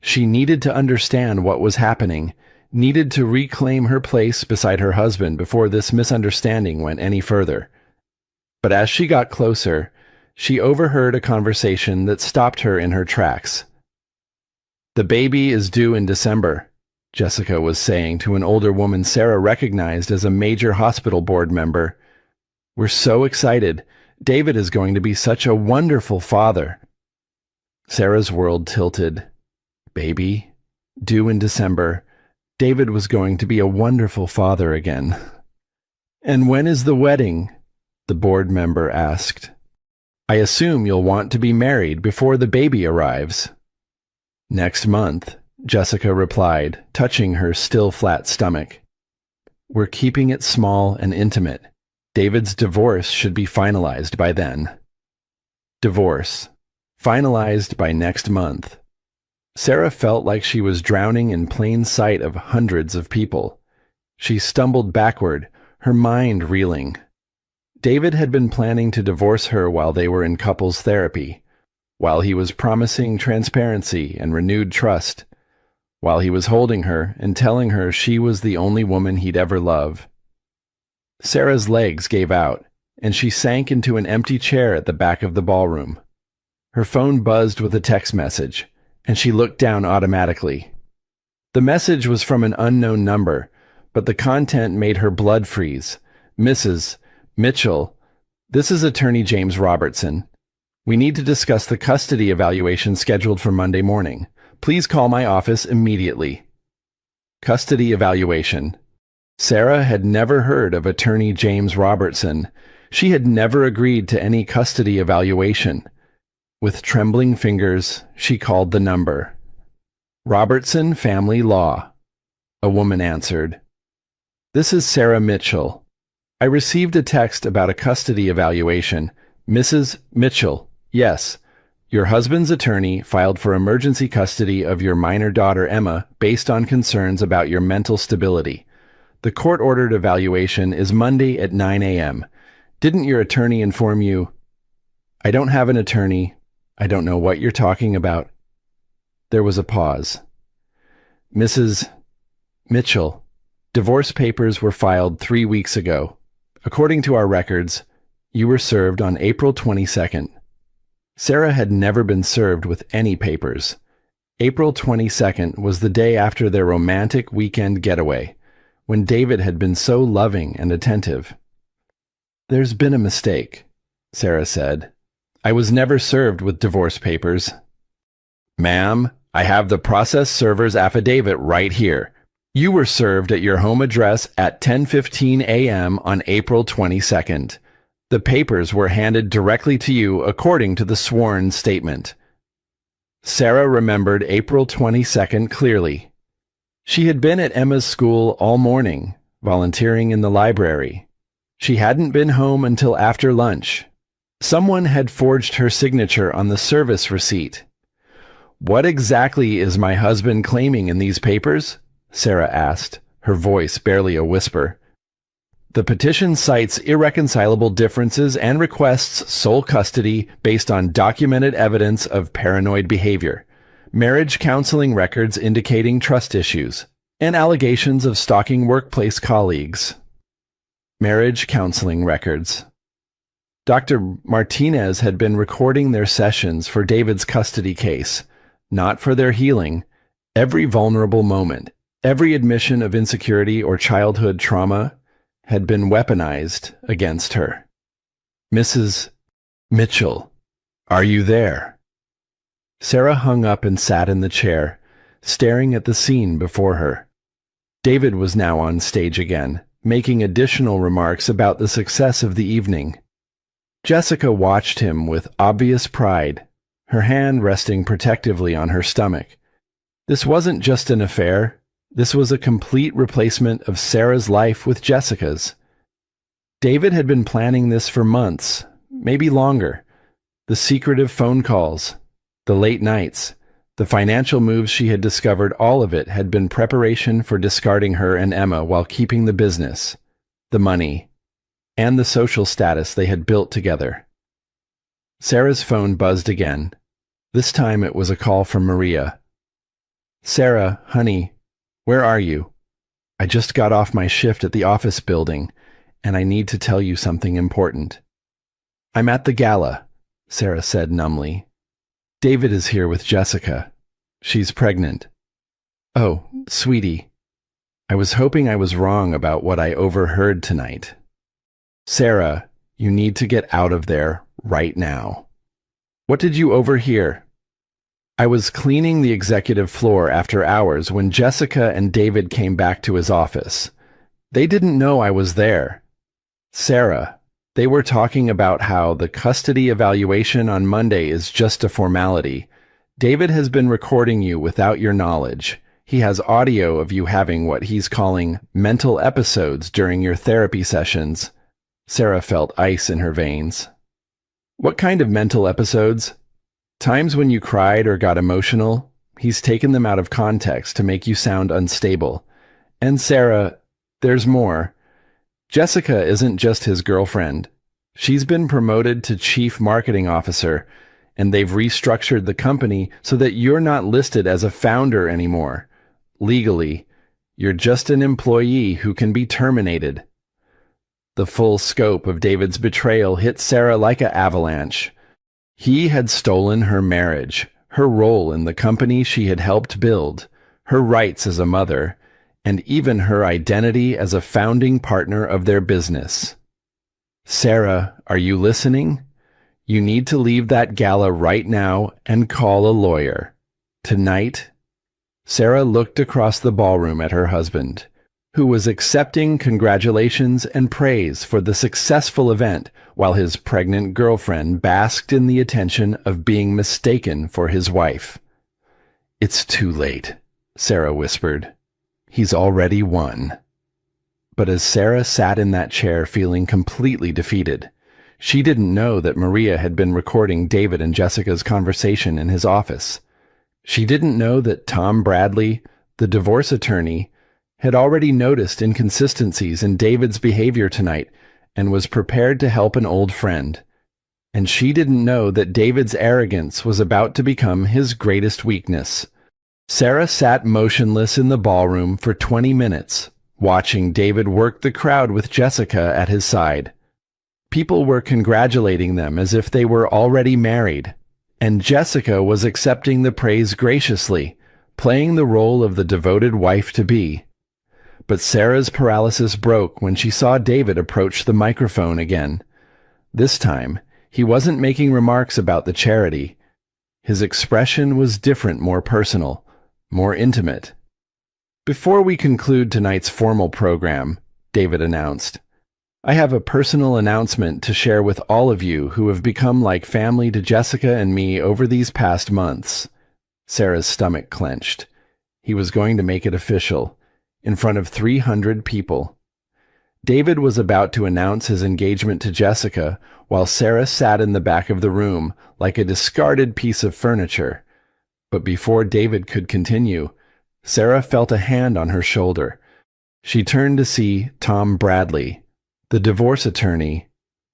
She needed to understand what was happening, needed to reclaim her place beside her husband before this misunderstanding went any further. But as she got closer, she overheard a conversation that stopped her in her tracks. "The baby is due in December," Jessica was saying to an older woman Sarah recognized as a major hospital board member. "We're so excited. David is going to be such a wonderful father." Sarah's world tilted. Baby, due in December. David was going to be a wonderful father again. "And when is the wedding?" the board member asked. "I assume you'll want to be married before the baby arrives." "Next month," Jessica replied, touching her still flat stomach. "We're keeping it small and intimate. David's divorce should be finalized by then." Divorce. Finalized by next month. Sarah felt like she was drowning in plain sight of hundreds of people. She stumbled backward, her mind reeling. David had been planning to divorce her while they were in couples therapy, while he was promising transparency and renewed trust, while he was holding her and telling her she was the only woman he'd ever love. Sarah's legs gave out, and she sank into an empty chair at the back of the ballroom. Her phone buzzed with a text message, and she looked down automatically. The message was from an unknown number, but the content made her blood freeze. "Mrs. Mitchell, this is Attorney James Robertson. We need to discuss the custody evaluation scheduled for Monday morning. Please call my office immediately." Custody evaluation. Sarah had never heard of Attorney James Robertson. She had never agreed to any custody evaluation. With trembling fingers, she called the number. "Robertson Family Law." A woman answered. "This is Sarah Mitchell. I received a text about a custody evaluation. Mrs. Mitchell, yes. Your husband's attorney filed for emergency custody of your minor daughter Emma based on concerns about your mental stability. The court-ordered evaluation is Monday at 9 a.m. Didn't your attorney inform you?" "I don't have an attorney. I don't know what you're talking about." There was a pause. "Mrs. Mitchell, divorce papers were filed 3 weeks ago. According to our records, you were served on April 22nd. Sarah had never been served with any papers. April 22nd was the day after their romantic weekend getaway, when David had been so loving and attentive. "There's been a mistake," Sarah said. "I was never served with divorce papers." "Ma'am, I have the process server's affidavit right here. You were served at your home address at 10:15 a.m. on April 22nd. The papers were handed directly to you according to the sworn statement." Sarah remembered April 22nd clearly. She had been at Emma's school all morning, volunteering in the library. She hadn't been home until after lunch. Someone had forged her signature on the service receipt. "What exactly is my husband claiming in these papers?" Sarah asked, her voice barely a whisper. "The petition cites irreconcilable differences and requests sole custody based on documented evidence of paranoid behavior, marriage counseling records indicating trust issues, and allegations of stalking workplace colleagues." Marriage counseling records. Dr. Martinez had been recording their sessions for David's custody case, not for their healing. Every vulnerable moment, every admission of insecurity or childhood trauma had been weaponized against her. "Mrs. Mitchell, are you there?" Sarah hung up and sat in the chair, staring at the scene before her. David was now on stage again, making additional remarks about the success of the evening. Jessica watched him with obvious pride, her hand resting protectively on her stomach. This wasn't just an affair. This was a complete replacement of Sarah's life with Jessica's. David had been planning this for months, maybe longer. The secretive phone calls, the late nights, the financial moves she had discovered, all of it had been preparation for discarding her and Emma while keeping the business, the money, and the social status they had built together. Sarah's phone buzzed again. This time it was a call from Maria. "Sarah, honey, where are you? I just got off my shift at the office building, and I need to tell you something important." "I'm at the gala," Sarah said numbly. "David is here with Jessica. She's pregnant." "Oh, sweetie. I was hoping I was wrong about what I overheard tonight." "Sarah, you need to get out of there right now." "What did you overhear?" "I was cleaning the executive floor after hours when Jessica and David came back to his office. They didn't know I was there. Sarah, they were talking about how the custody evaluation on Monday is just a formality. David has been recording you without your knowledge. He has audio of you having what he's calling mental episodes during your therapy sessions." Sarah felt ice in her veins. "What kind of mental episodes?" "Times when you cried or got emotional. He's taken them out of context to make you sound unstable. And Sarah, there's more. Jessica isn't just his girlfriend. She's been promoted to chief marketing officer, and they've restructured the company so that you're not listed as a founder anymore. Legally, you're just an employee who can be terminated." The full scope of David's betrayal hit Sarah like an avalanche. He had stolen her marriage, her role in the company she had helped build, her rights as a mother, and even her identity as a founding partner of their business. "Sarah, are you listening? You need to leave that gala right now and call a lawyer. Tonight." Sarah looked across the ballroom at her husband, who was accepting congratulations and praise for the successful event while his pregnant girlfriend basked in the attention of being mistaken for his wife. "It's too late," Sarah whispered. "He's already won." But as Sarah sat in that chair feeling completely defeated, she didn't know that Maria had been recording David and Jessica's conversation in his office. She didn't know that Tom Bradley, the divorce attorney, had already noticed inconsistencies in David's behavior tonight and was prepared to help an old friend. And she didn't know that David's arrogance was about to become his greatest weakness. Sarah sat motionless in the ballroom for 20 minutes, watching David work the crowd with Jessica at his side. People were congratulating them as if they were already married, and Jessica was accepting the praise graciously, playing the role of the devoted wife-to-be. But Sarah's paralysis broke when she saw David approach the microphone again. This time, he wasn't making remarks about the charity. His expression was different, more personal, more intimate. "Before we conclude tonight's formal program," David announced, "I have a personal announcement to share with all of you who have become like family to Jessica and me over these past months." Sarah's stomach clenched. He was going to make it official, in front of 300 people. David was about to announce his engagement to Jessica while Sarah sat in the back of the room like a discarded piece of furniture. But before David could continue, Sarah felt a hand on her shoulder. She turned to see Tom Bradley, the divorce attorney,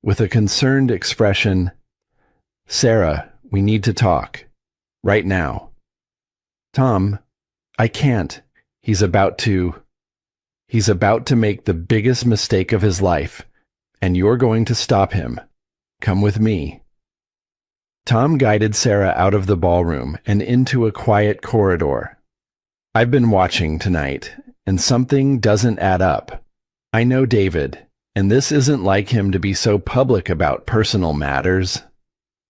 with a concerned expression. "Sarah, we need to talk. Right now." "Tom, I can't. He's about to make the biggest mistake of his life, and you're going to stop him. Come with me." Tom guided Sarah out of the ballroom and into a quiet corridor. "I've been watching tonight, and something doesn't add up. I know David, and this isn't like him to be so public about personal matters.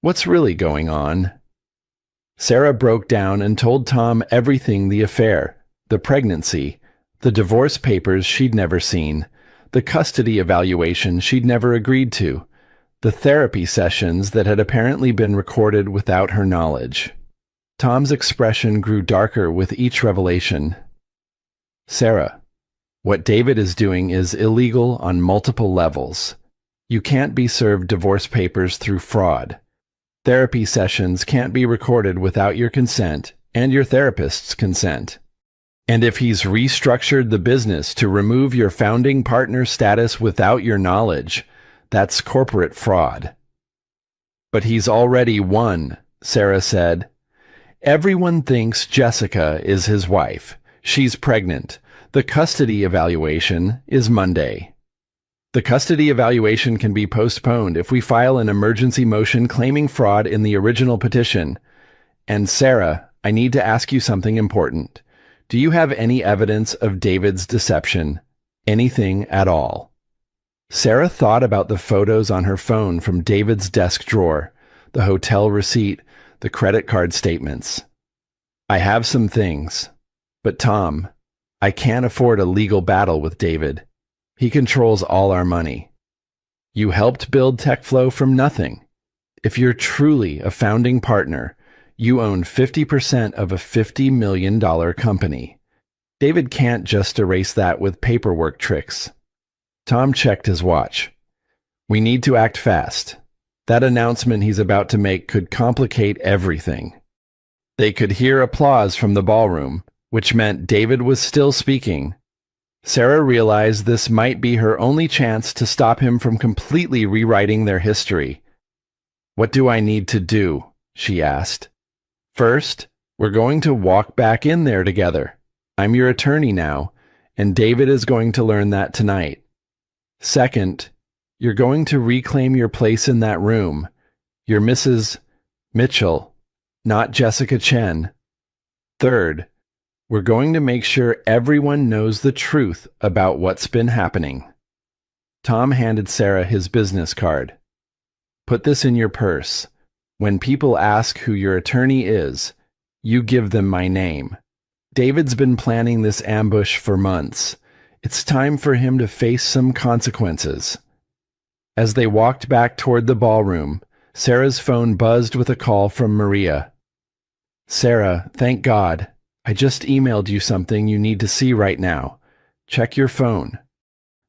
What's really going on?" Sarah broke down and told Tom everything: the affair, the pregnancy, the divorce papers she'd never seen, the custody evaluation she'd never agreed to, the therapy sessions that had apparently been recorded without her knowledge. Tom's expression grew darker with each revelation. "Sarah, what David is doing is illegal on multiple levels. You can't be served divorce papers through fraud. Therapy sessions can't be recorded without your consent and your therapist's consent. And if he's restructured the business to remove your founding partner status without your knowledge, that's corporate fraud." But he's already won, Sarah said. Everyone thinks Jessica is his wife. She's pregnant. The custody evaluation is Monday. The custody evaluation can be postponed if we file an emergency motion claiming fraud in the original petition. And Sarah, I need to ask you something important. Do you have any evidence of David's deception? Anything at all? Sarah thought about the photos on her phone from David's desk drawer, the hotel receipt, the credit card statements. I have some things. But Tom, I can't afford a legal battle with David. He controls all our money. You helped build TechFlow from nothing. If you're truly a founding partner, you own 50% of a $50 million company. David can't just erase that with paperwork tricks. Tom checked his watch. We need to act fast. That announcement he's about to make could complicate everything. They could hear applause from the ballroom, which meant David was still speaking. Sarah realized this might be her only chance to stop him from completely rewriting their history. What do I need to do? She asked. First, we're going to walk back in there together. I'm your attorney now, and David is going to learn that tonight. Second, you're going to reclaim your place in that room. You're Mrs. Mitchell, not Jessica Chen. Third, we're going to make sure everyone knows the truth about what's been happening. Tom handed Sarah his business card. Put this in your purse. When people ask who your attorney is, you give them my name. David's been planning this ambush for months. It's time for him to face some consequences. As they walked back toward the ballroom, Sarah's phone buzzed with a call from Maria. Sarah, thank God. I just emailed you something you need to see right now. Check your phone.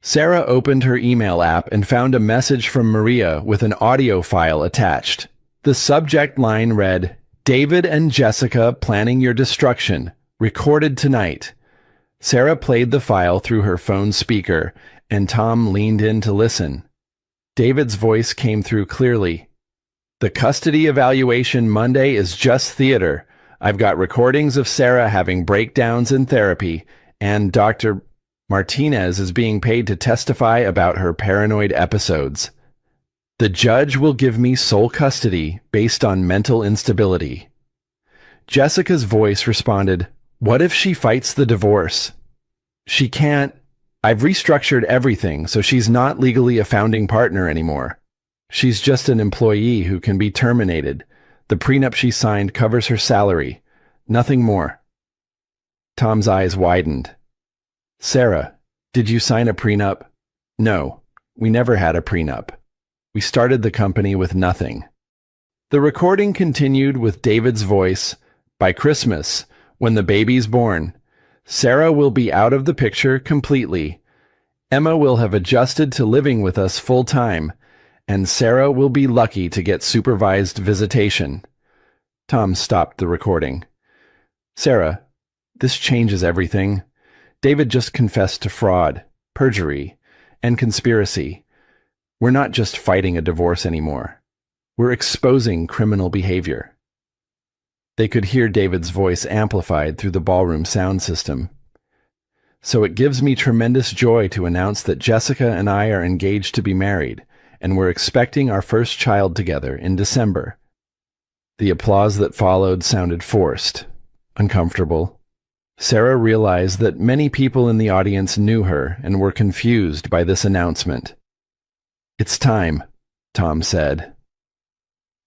Sarah opened her email app and found a message from Maria with an audio file attached. The subject line read, David and Jessica planning your destruction, recorded tonight. Sarah played the file through her phone speaker, and Tom leaned in to listen. David's voice came through clearly. The custody evaluation Monday is just theater. I've got recordings of Sarah having breakdowns in therapy, and Dr. Martinez is being paid to testify about her paranoid episodes. The judge will give me sole custody based on mental instability. Jessica's voice responded, What if she fights the divorce? She can't. I've restructured everything, so she's not legally a founding partner anymore. She's just an employee who can be terminated. The prenup she signed covers her salary. Nothing more. Tom's eyes widened. Sarah, did you sign a prenup? No, we never had a prenup. We started the company with nothing. The recording continued with David's voice. By Christmas, when the baby's born, Sarah will be out of the picture completely. Emma will have adjusted to living with us full time, and Sarah will be lucky to get supervised visitation. Tom stopped the recording. Sarah, this changes everything. David just confessed to fraud, perjury, and conspiracy. We're not just fighting a divorce anymore. We're exposing criminal behavior. They could hear David's voice amplified through the ballroom sound system. So it gives me tremendous joy to announce that Jessica and I are engaged to be married, and we're expecting our first child together in December. The applause that followed sounded forced, uncomfortable. Sarah realized that many people in the audience knew her and were confused by this announcement. It's time, Tom said.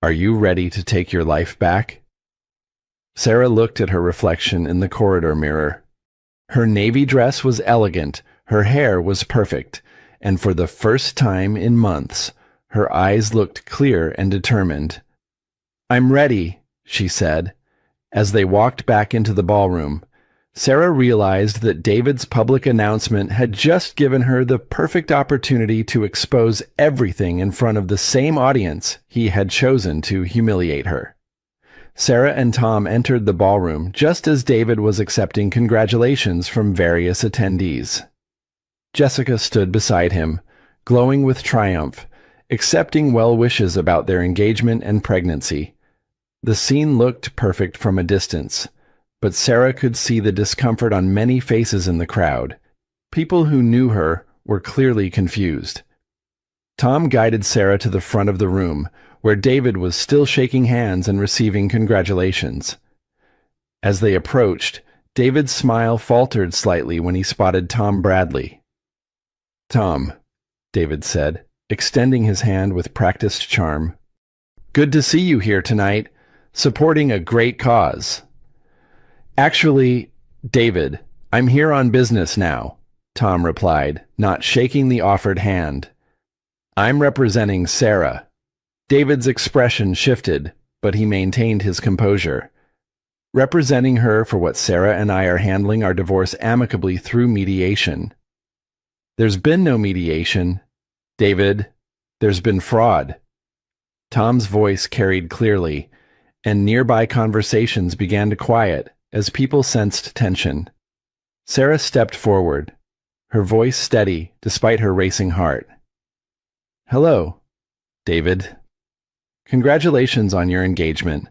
Are you ready to take your life back? Sarah looked at her reflection in the corridor mirror. Her navy dress was elegant, her hair was perfect, and for the first time in months, her eyes looked clear and determined. I'm ready, she said. As they walked back into the ballroom, Sarah realized that David's public announcement had just given her the perfect opportunity to expose everything in front of the same audience he had chosen to humiliate her. Sarah and Tom entered the ballroom just as David was accepting congratulations from various attendees. Jessica stood beside him, glowing with triumph, accepting well wishes about their engagement and pregnancy. The scene looked perfect from a distance, but Sarah could see the discomfort on many faces in the crowd. People who knew her were clearly confused. Tom guided Sarah to the front of the room, where David was still shaking hands and receiving congratulations. As they approached, David's smile faltered slightly when he spotted Tom Bradley. "Tom," David said, extending his hand with practiced charm. "Good to see you here tonight, supporting a great cause." "Actually, David, I'm here on business now," Tom replied, not shaking the offered hand. "I'm representing Sarah." David's expression shifted, but he maintained his composure. "Representing her for what Sarah and I are handling our divorce amicably through mediation." "There's been no mediation, David. There's been fraud." Tom's voice carried clearly, and nearby conversations began to quiet as people sensed tension. Sarah stepped forward, her voice steady despite her racing heart. "Hello, David. Congratulations on your engagement.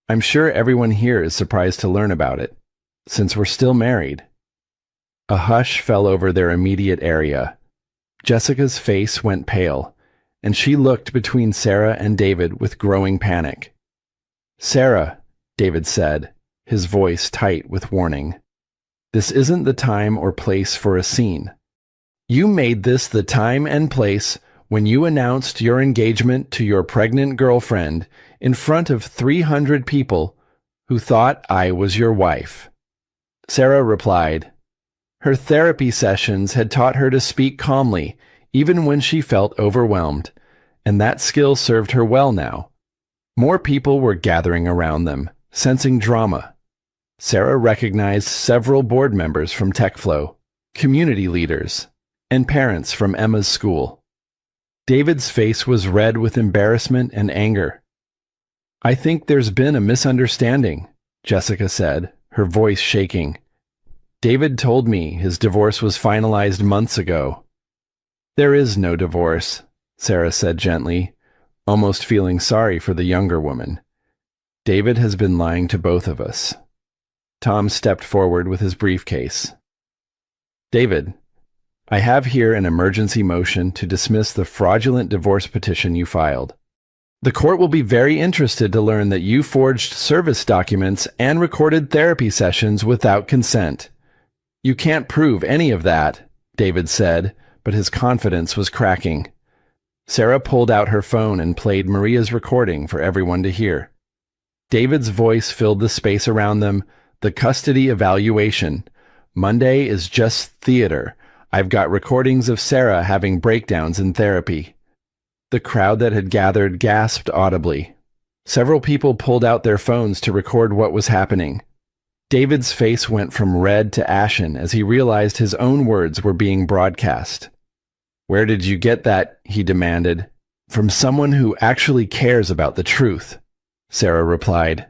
I'm sure everyone here is surprised to learn about it, since we're still married." A hush fell over their immediate area. Jessica's face went pale, and she looked between Sarah and David with growing panic. "Sarah," David said, his voice tight with warning, "this isn't the time or place for a scene. You made this the time and place when you announced your engagement to your pregnant girlfriend in front of 300 people who thought I was your wife." Sarah replied. Her therapy sessions had taught her to speak calmly, even when she felt overwhelmed, and that skill served her well now. More people were gathering around them, sensing drama. Sarah recognized several board members from TechFlow, community leaders, and parents from Emma's school. David's face was red with embarrassment and anger. "I think there's been a misunderstanding," Jessica said, her voice shaking. "David told me his divorce was finalized months ago." "There is no divorce," Sarah said gently, almost feeling sorry for the younger woman. "David has been lying to both of us." Tom stepped forward with his briefcase. "David, I have here an emergency motion to dismiss the fraudulent divorce petition you filed. The court will be very interested to learn that you forged service documents and recorded therapy sessions without consent. You can't prove any of that," David said, but his confidence was cracking. Sarah pulled out her phone and played Maria's recording for everyone to hear. David's voice filled the space around them. "The custody evaluation. Monday is just theater. I've got recordings of Sarah having breakdowns in therapy." The crowd that had gathered gasped audibly. Several people pulled out their phones to record what was happening. David's face went from red to ashen as he realized his own words were being broadcast. "Where did you get that?" he demanded. "From someone who actually cares about the truth," Sarah replied.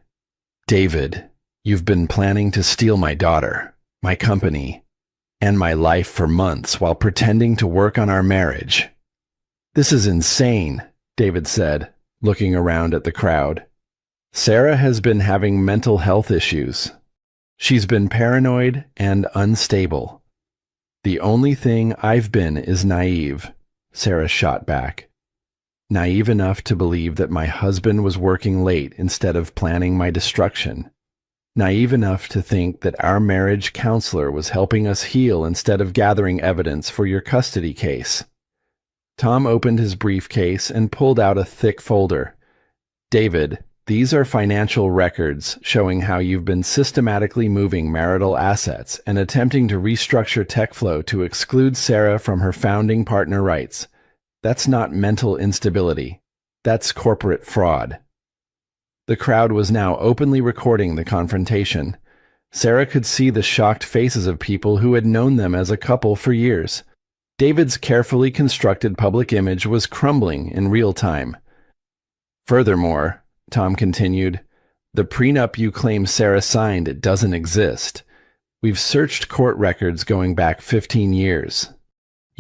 "David, you've been planning to steal my daughter, my company, and my life for months while pretending to work on our marriage." "This is insane," David said, looking around at the crowd. "Sarah has been having mental health issues. She's been paranoid and unstable. The only thing I've been is naive," Sarah shot back. "Naive enough to believe that my husband was working late instead of planning my destruction. Naive enough to think that our marriage counselor was helping us heal instead of gathering evidence for your custody case." Tom opened his briefcase and pulled out a thick folder. "David, these are financial records showing how you've been systematically moving marital assets and attempting to restructure TechFlow to exclude Sarah from her founding partner rights. That's not mental instability. That's corporate fraud." The crowd was now openly recording the confrontation. Sarah could see the shocked faces of people who had known them as a couple for years. David's carefully constructed public image was crumbling in real time. "Furthermore," Tom continued, "the prenup you claim Sarah signed doesn't exist. We've searched court records going back 15 years.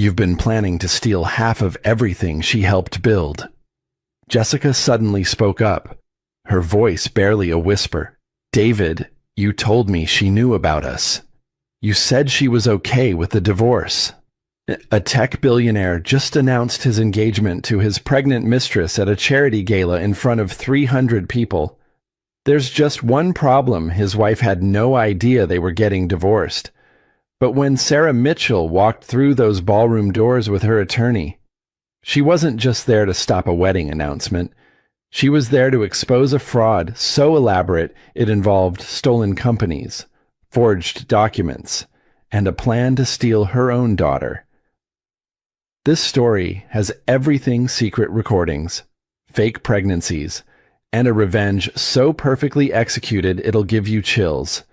You've been planning to steal half of everything she helped build. Jessica suddenly spoke up, her voice barely a whisper. David, you told me she knew about us. You said she was okay with the divorce. A tech billionaire just announced his engagement to his pregnant mistress at a charity gala in front of 300 people. There's just one problem: his wife had no idea they were getting divorced. But when Sarah Mitchell walked through those ballroom doors with her attorney, she wasn't just there to stop a wedding announcement. She was there to expose a fraud so elaborate it involved stolen companies, forged documents, and a plan to steal her own daughter. This story has everything: secret recordings, fake pregnancies, and a revenge so perfectly executed it'll give you chills.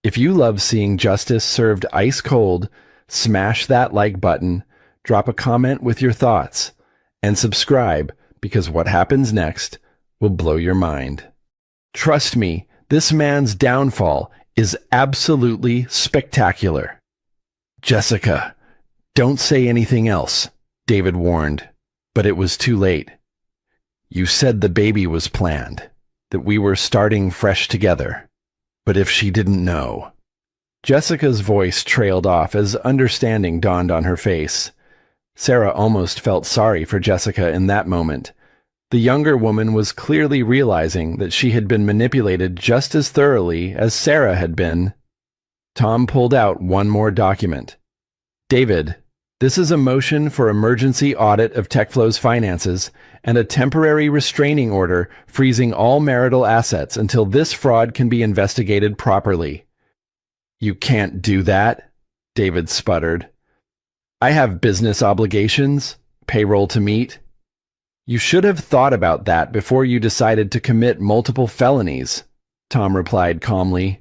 If you love seeing justice served ice cold, smash that like button, drop a comment with your thoughts, and subscribe, because what happens next will blow your mind. Trust me, this man's downfall is absolutely spectacular. Jessica, don't say anything else, David warned, but it was too late. You said the baby was planned, that we were starting fresh together. But if she didn't know... Jessica's voice trailed off as understanding dawned on her face. Sarah almost felt sorry for Jessica in that moment. The younger woman was clearly realizing that she had been manipulated just as thoroughly as Sarah had been. Tom pulled out one more document. David, this is a motion for emergency audit of TechFlow's finances and a temporary restraining order freezing all marital assets until this fraud can be investigated properly. You can't do that, David sputtered. I have business obligations, payroll to meet. You should have thought about that before you decided to commit multiple felonies, Tom replied calmly.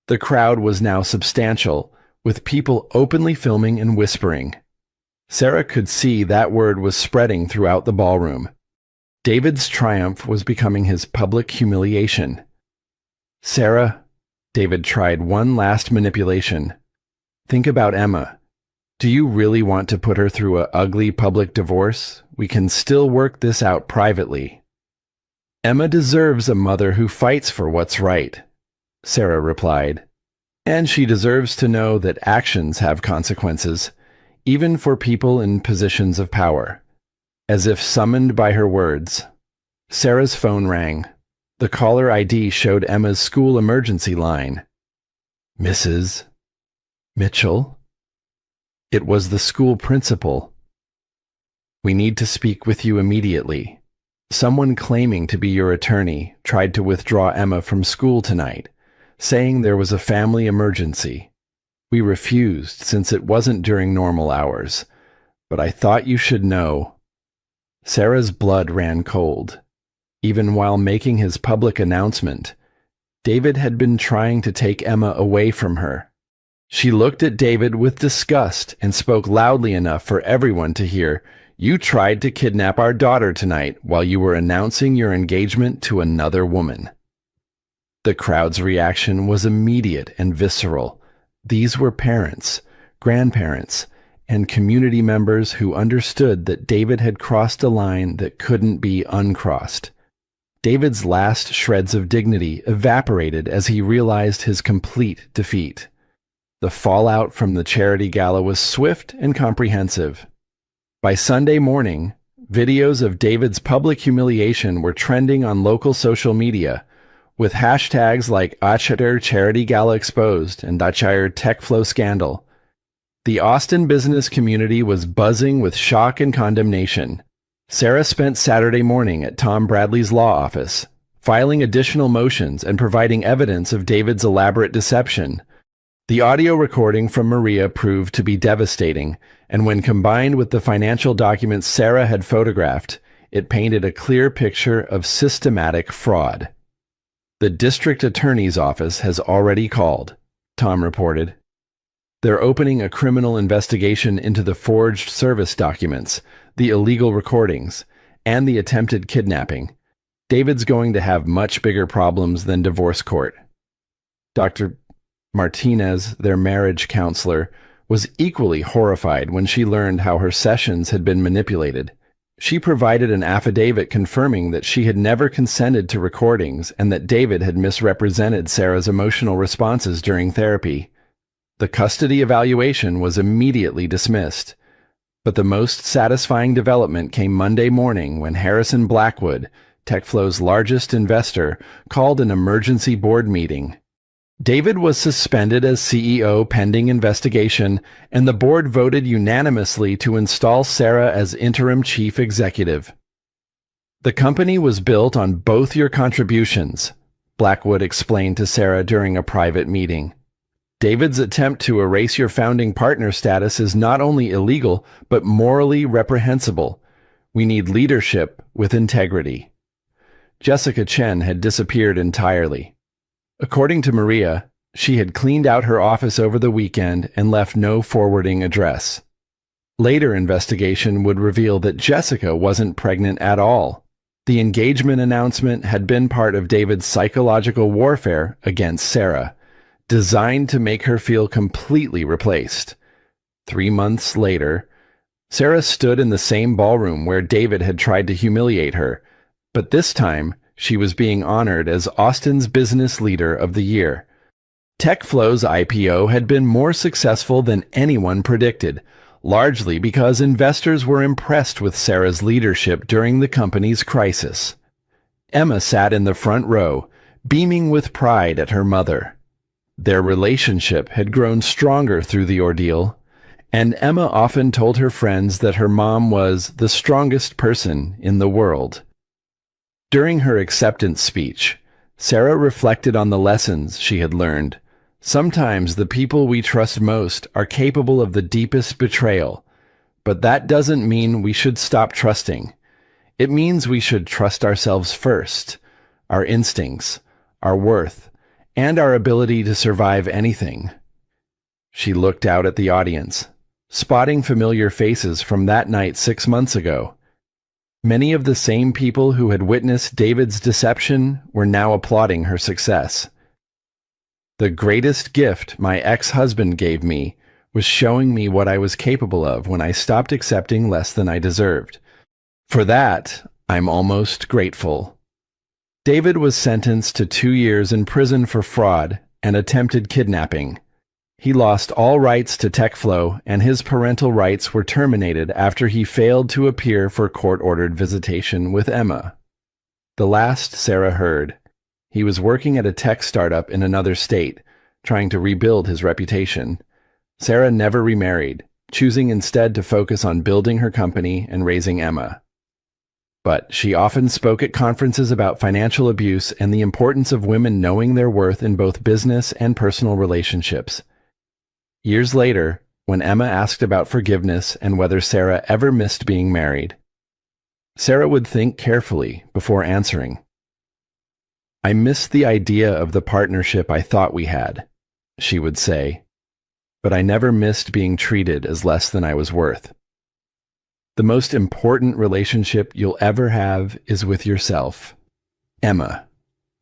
The crowd was now substantial, with people openly filming and whispering. Sarah could see that word was spreading throughout the ballroom. David's triumph was becoming his public humiliation. Sarah, David tried one last manipulation. Think about Emma. Do you really want to put her through an ugly public divorce? We can still work this out privately. Emma deserves a mother who fights for what's right, Sarah replied. And she deserves to know that actions have consequences, even for people in positions of power. As if summoned by her words, Sarah's phone rang. The caller ID showed Emma's school emergency line. Mrs. Mitchell? It was the school principal. We need to speak with you immediately. Someone claiming to be your attorney tried to withdraw Emma from school tonight, saying there was a family emergency. We refused since it wasn't during normal hours, but I thought you should know. Sarah's blood ran cold. Even while making his public announcement, David had been trying to take Emma away from her. She looked at David with disgust and spoke loudly enough for everyone to hear, You tried to kidnap our daughter tonight while you were announcing your engagement to another woman. The crowd's reaction was immediate and visceral. These were parents, grandparents, and community members who understood that David had crossed a line that couldn't be uncrossed. David's last shreds of dignity evaporated as he realized his complete defeat. The fallout from the charity gala was swift and comprehensive. By Sunday morning, videos of David's public humiliation were trending on local social media, with hashtags like Achater Charity Gala Exposed and Achater TechFlow Scandal. The Austin business community was buzzing with shock and condemnation. Sarah spent Saturday morning at Tom Bradley's law office, filing additional motions and providing evidence of David's elaborate deception. The audio recording from Maria proved to be devastating, and when combined with the financial documents Sarah had photographed, it painted a clear picture of systematic fraud. The district attorney's office has already called, Tom reported. They're opening a criminal investigation into the forged service documents, the illegal recordings, and the attempted kidnapping. David's going to have much bigger problems than divorce court. Dr. Martinez, their marriage counselor, was equally horrified when she learned how her sessions had been manipulated. She provided an affidavit confirming that she had never consented to recordings and that David had misrepresented Sarah's emotional responses during therapy. The custody evaluation was immediately dismissed. But the most satisfying development came Monday morning when Harrison Blackwood, TechFlow's largest investor, called an emergency board meeting. David was suspended as CEO pending investigation, and the board voted unanimously to install Sarah as interim chief executive. "The company was built on both your contributions," Blackwood explained to Sarah during a private meeting. "David's attempt to erase your founding partner status is not only illegal, but morally reprehensible. We need leadership with integrity." Jessica Chen had disappeared entirely. According to Maria, she had cleaned out her office over the weekend and left no forwarding address. Later investigation would reveal that Jessica wasn't pregnant at all. The engagement announcement had been part of David's psychological warfare against Sarah, designed to make her feel completely replaced. 3 months later, Sarah stood in the same ballroom where David had tried to humiliate her, but this time she was being honored as Austin's Business Leader of the Year. TechFlow's IPO had been more successful than anyone predicted, largely because investors were impressed with Sarah's leadership during the company's crisis. Emma sat in the front row, beaming with pride at her mother. Their relationship had grown stronger through the ordeal, and Emma often told her friends that her mom was the strongest person in the world. During her acceptance speech, Sarah reflected on the lessons she had learned. Sometimes the people we trust most are capable of the deepest betrayal, but that doesn't mean we should stop trusting. It means we should trust ourselves first, our instincts, our worth, and our ability to survive anything. She looked out at the audience, spotting familiar faces from that night 6 months ago. Many of the same people who had witnessed David's deception were now applauding her success. "The greatest gift my ex-husband gave me was showing me what I was capable of when I stopped accepting less than I deserved. For that, I'm almost grateful." David was sentenced to 2 years in prison for fraud and attempted kidnapping. He lost all rights to TechFlow, and his parental rights were terminated after he failed to appear for court-ordered visitation with Emma. The last Sarah heard, he was working at a tech startup in another state, trying to rebuild his reputation. Sarah never remarried, choosing instead to focus on building her company and raising Emma. But she often spoke at conferences about financial abuse and the importance of women knowing their worth in both business and personal relationships. Years later, when Emma asked about forgiveness and whether Sarah ever missed being married, Sarah would think carefully before answering. "I miss the idea of the partnership I thought we had," she would say, "but I never missed being treated as less than I was worth." The most important relationship you'll ever have is with yourself. Emma,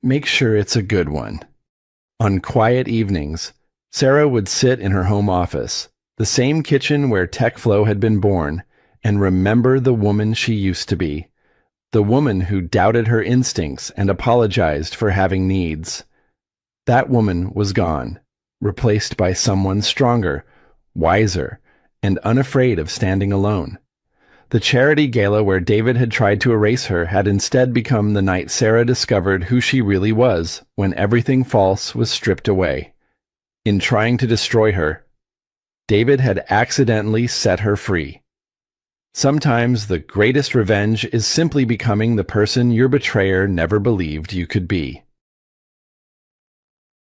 make sure it's a good one. On quiet evenings, Sarah would sit in her home office, the same kitchen where TechFlow had been born, and remember the woman she used to be, the woman who doubted her instincts and apologized for having needs. That woman was gone, replaced by someone stronger, wiser, and unafraid of standing alone. The charity gala where David had tried to erase her had instead become the night Sarah discovered who she really was when everything false was stripped away. In trying to destroy her, David had accidentally set her free. Sometimes the greatest revenge is simply becoming the person your betrayer never believed you could be.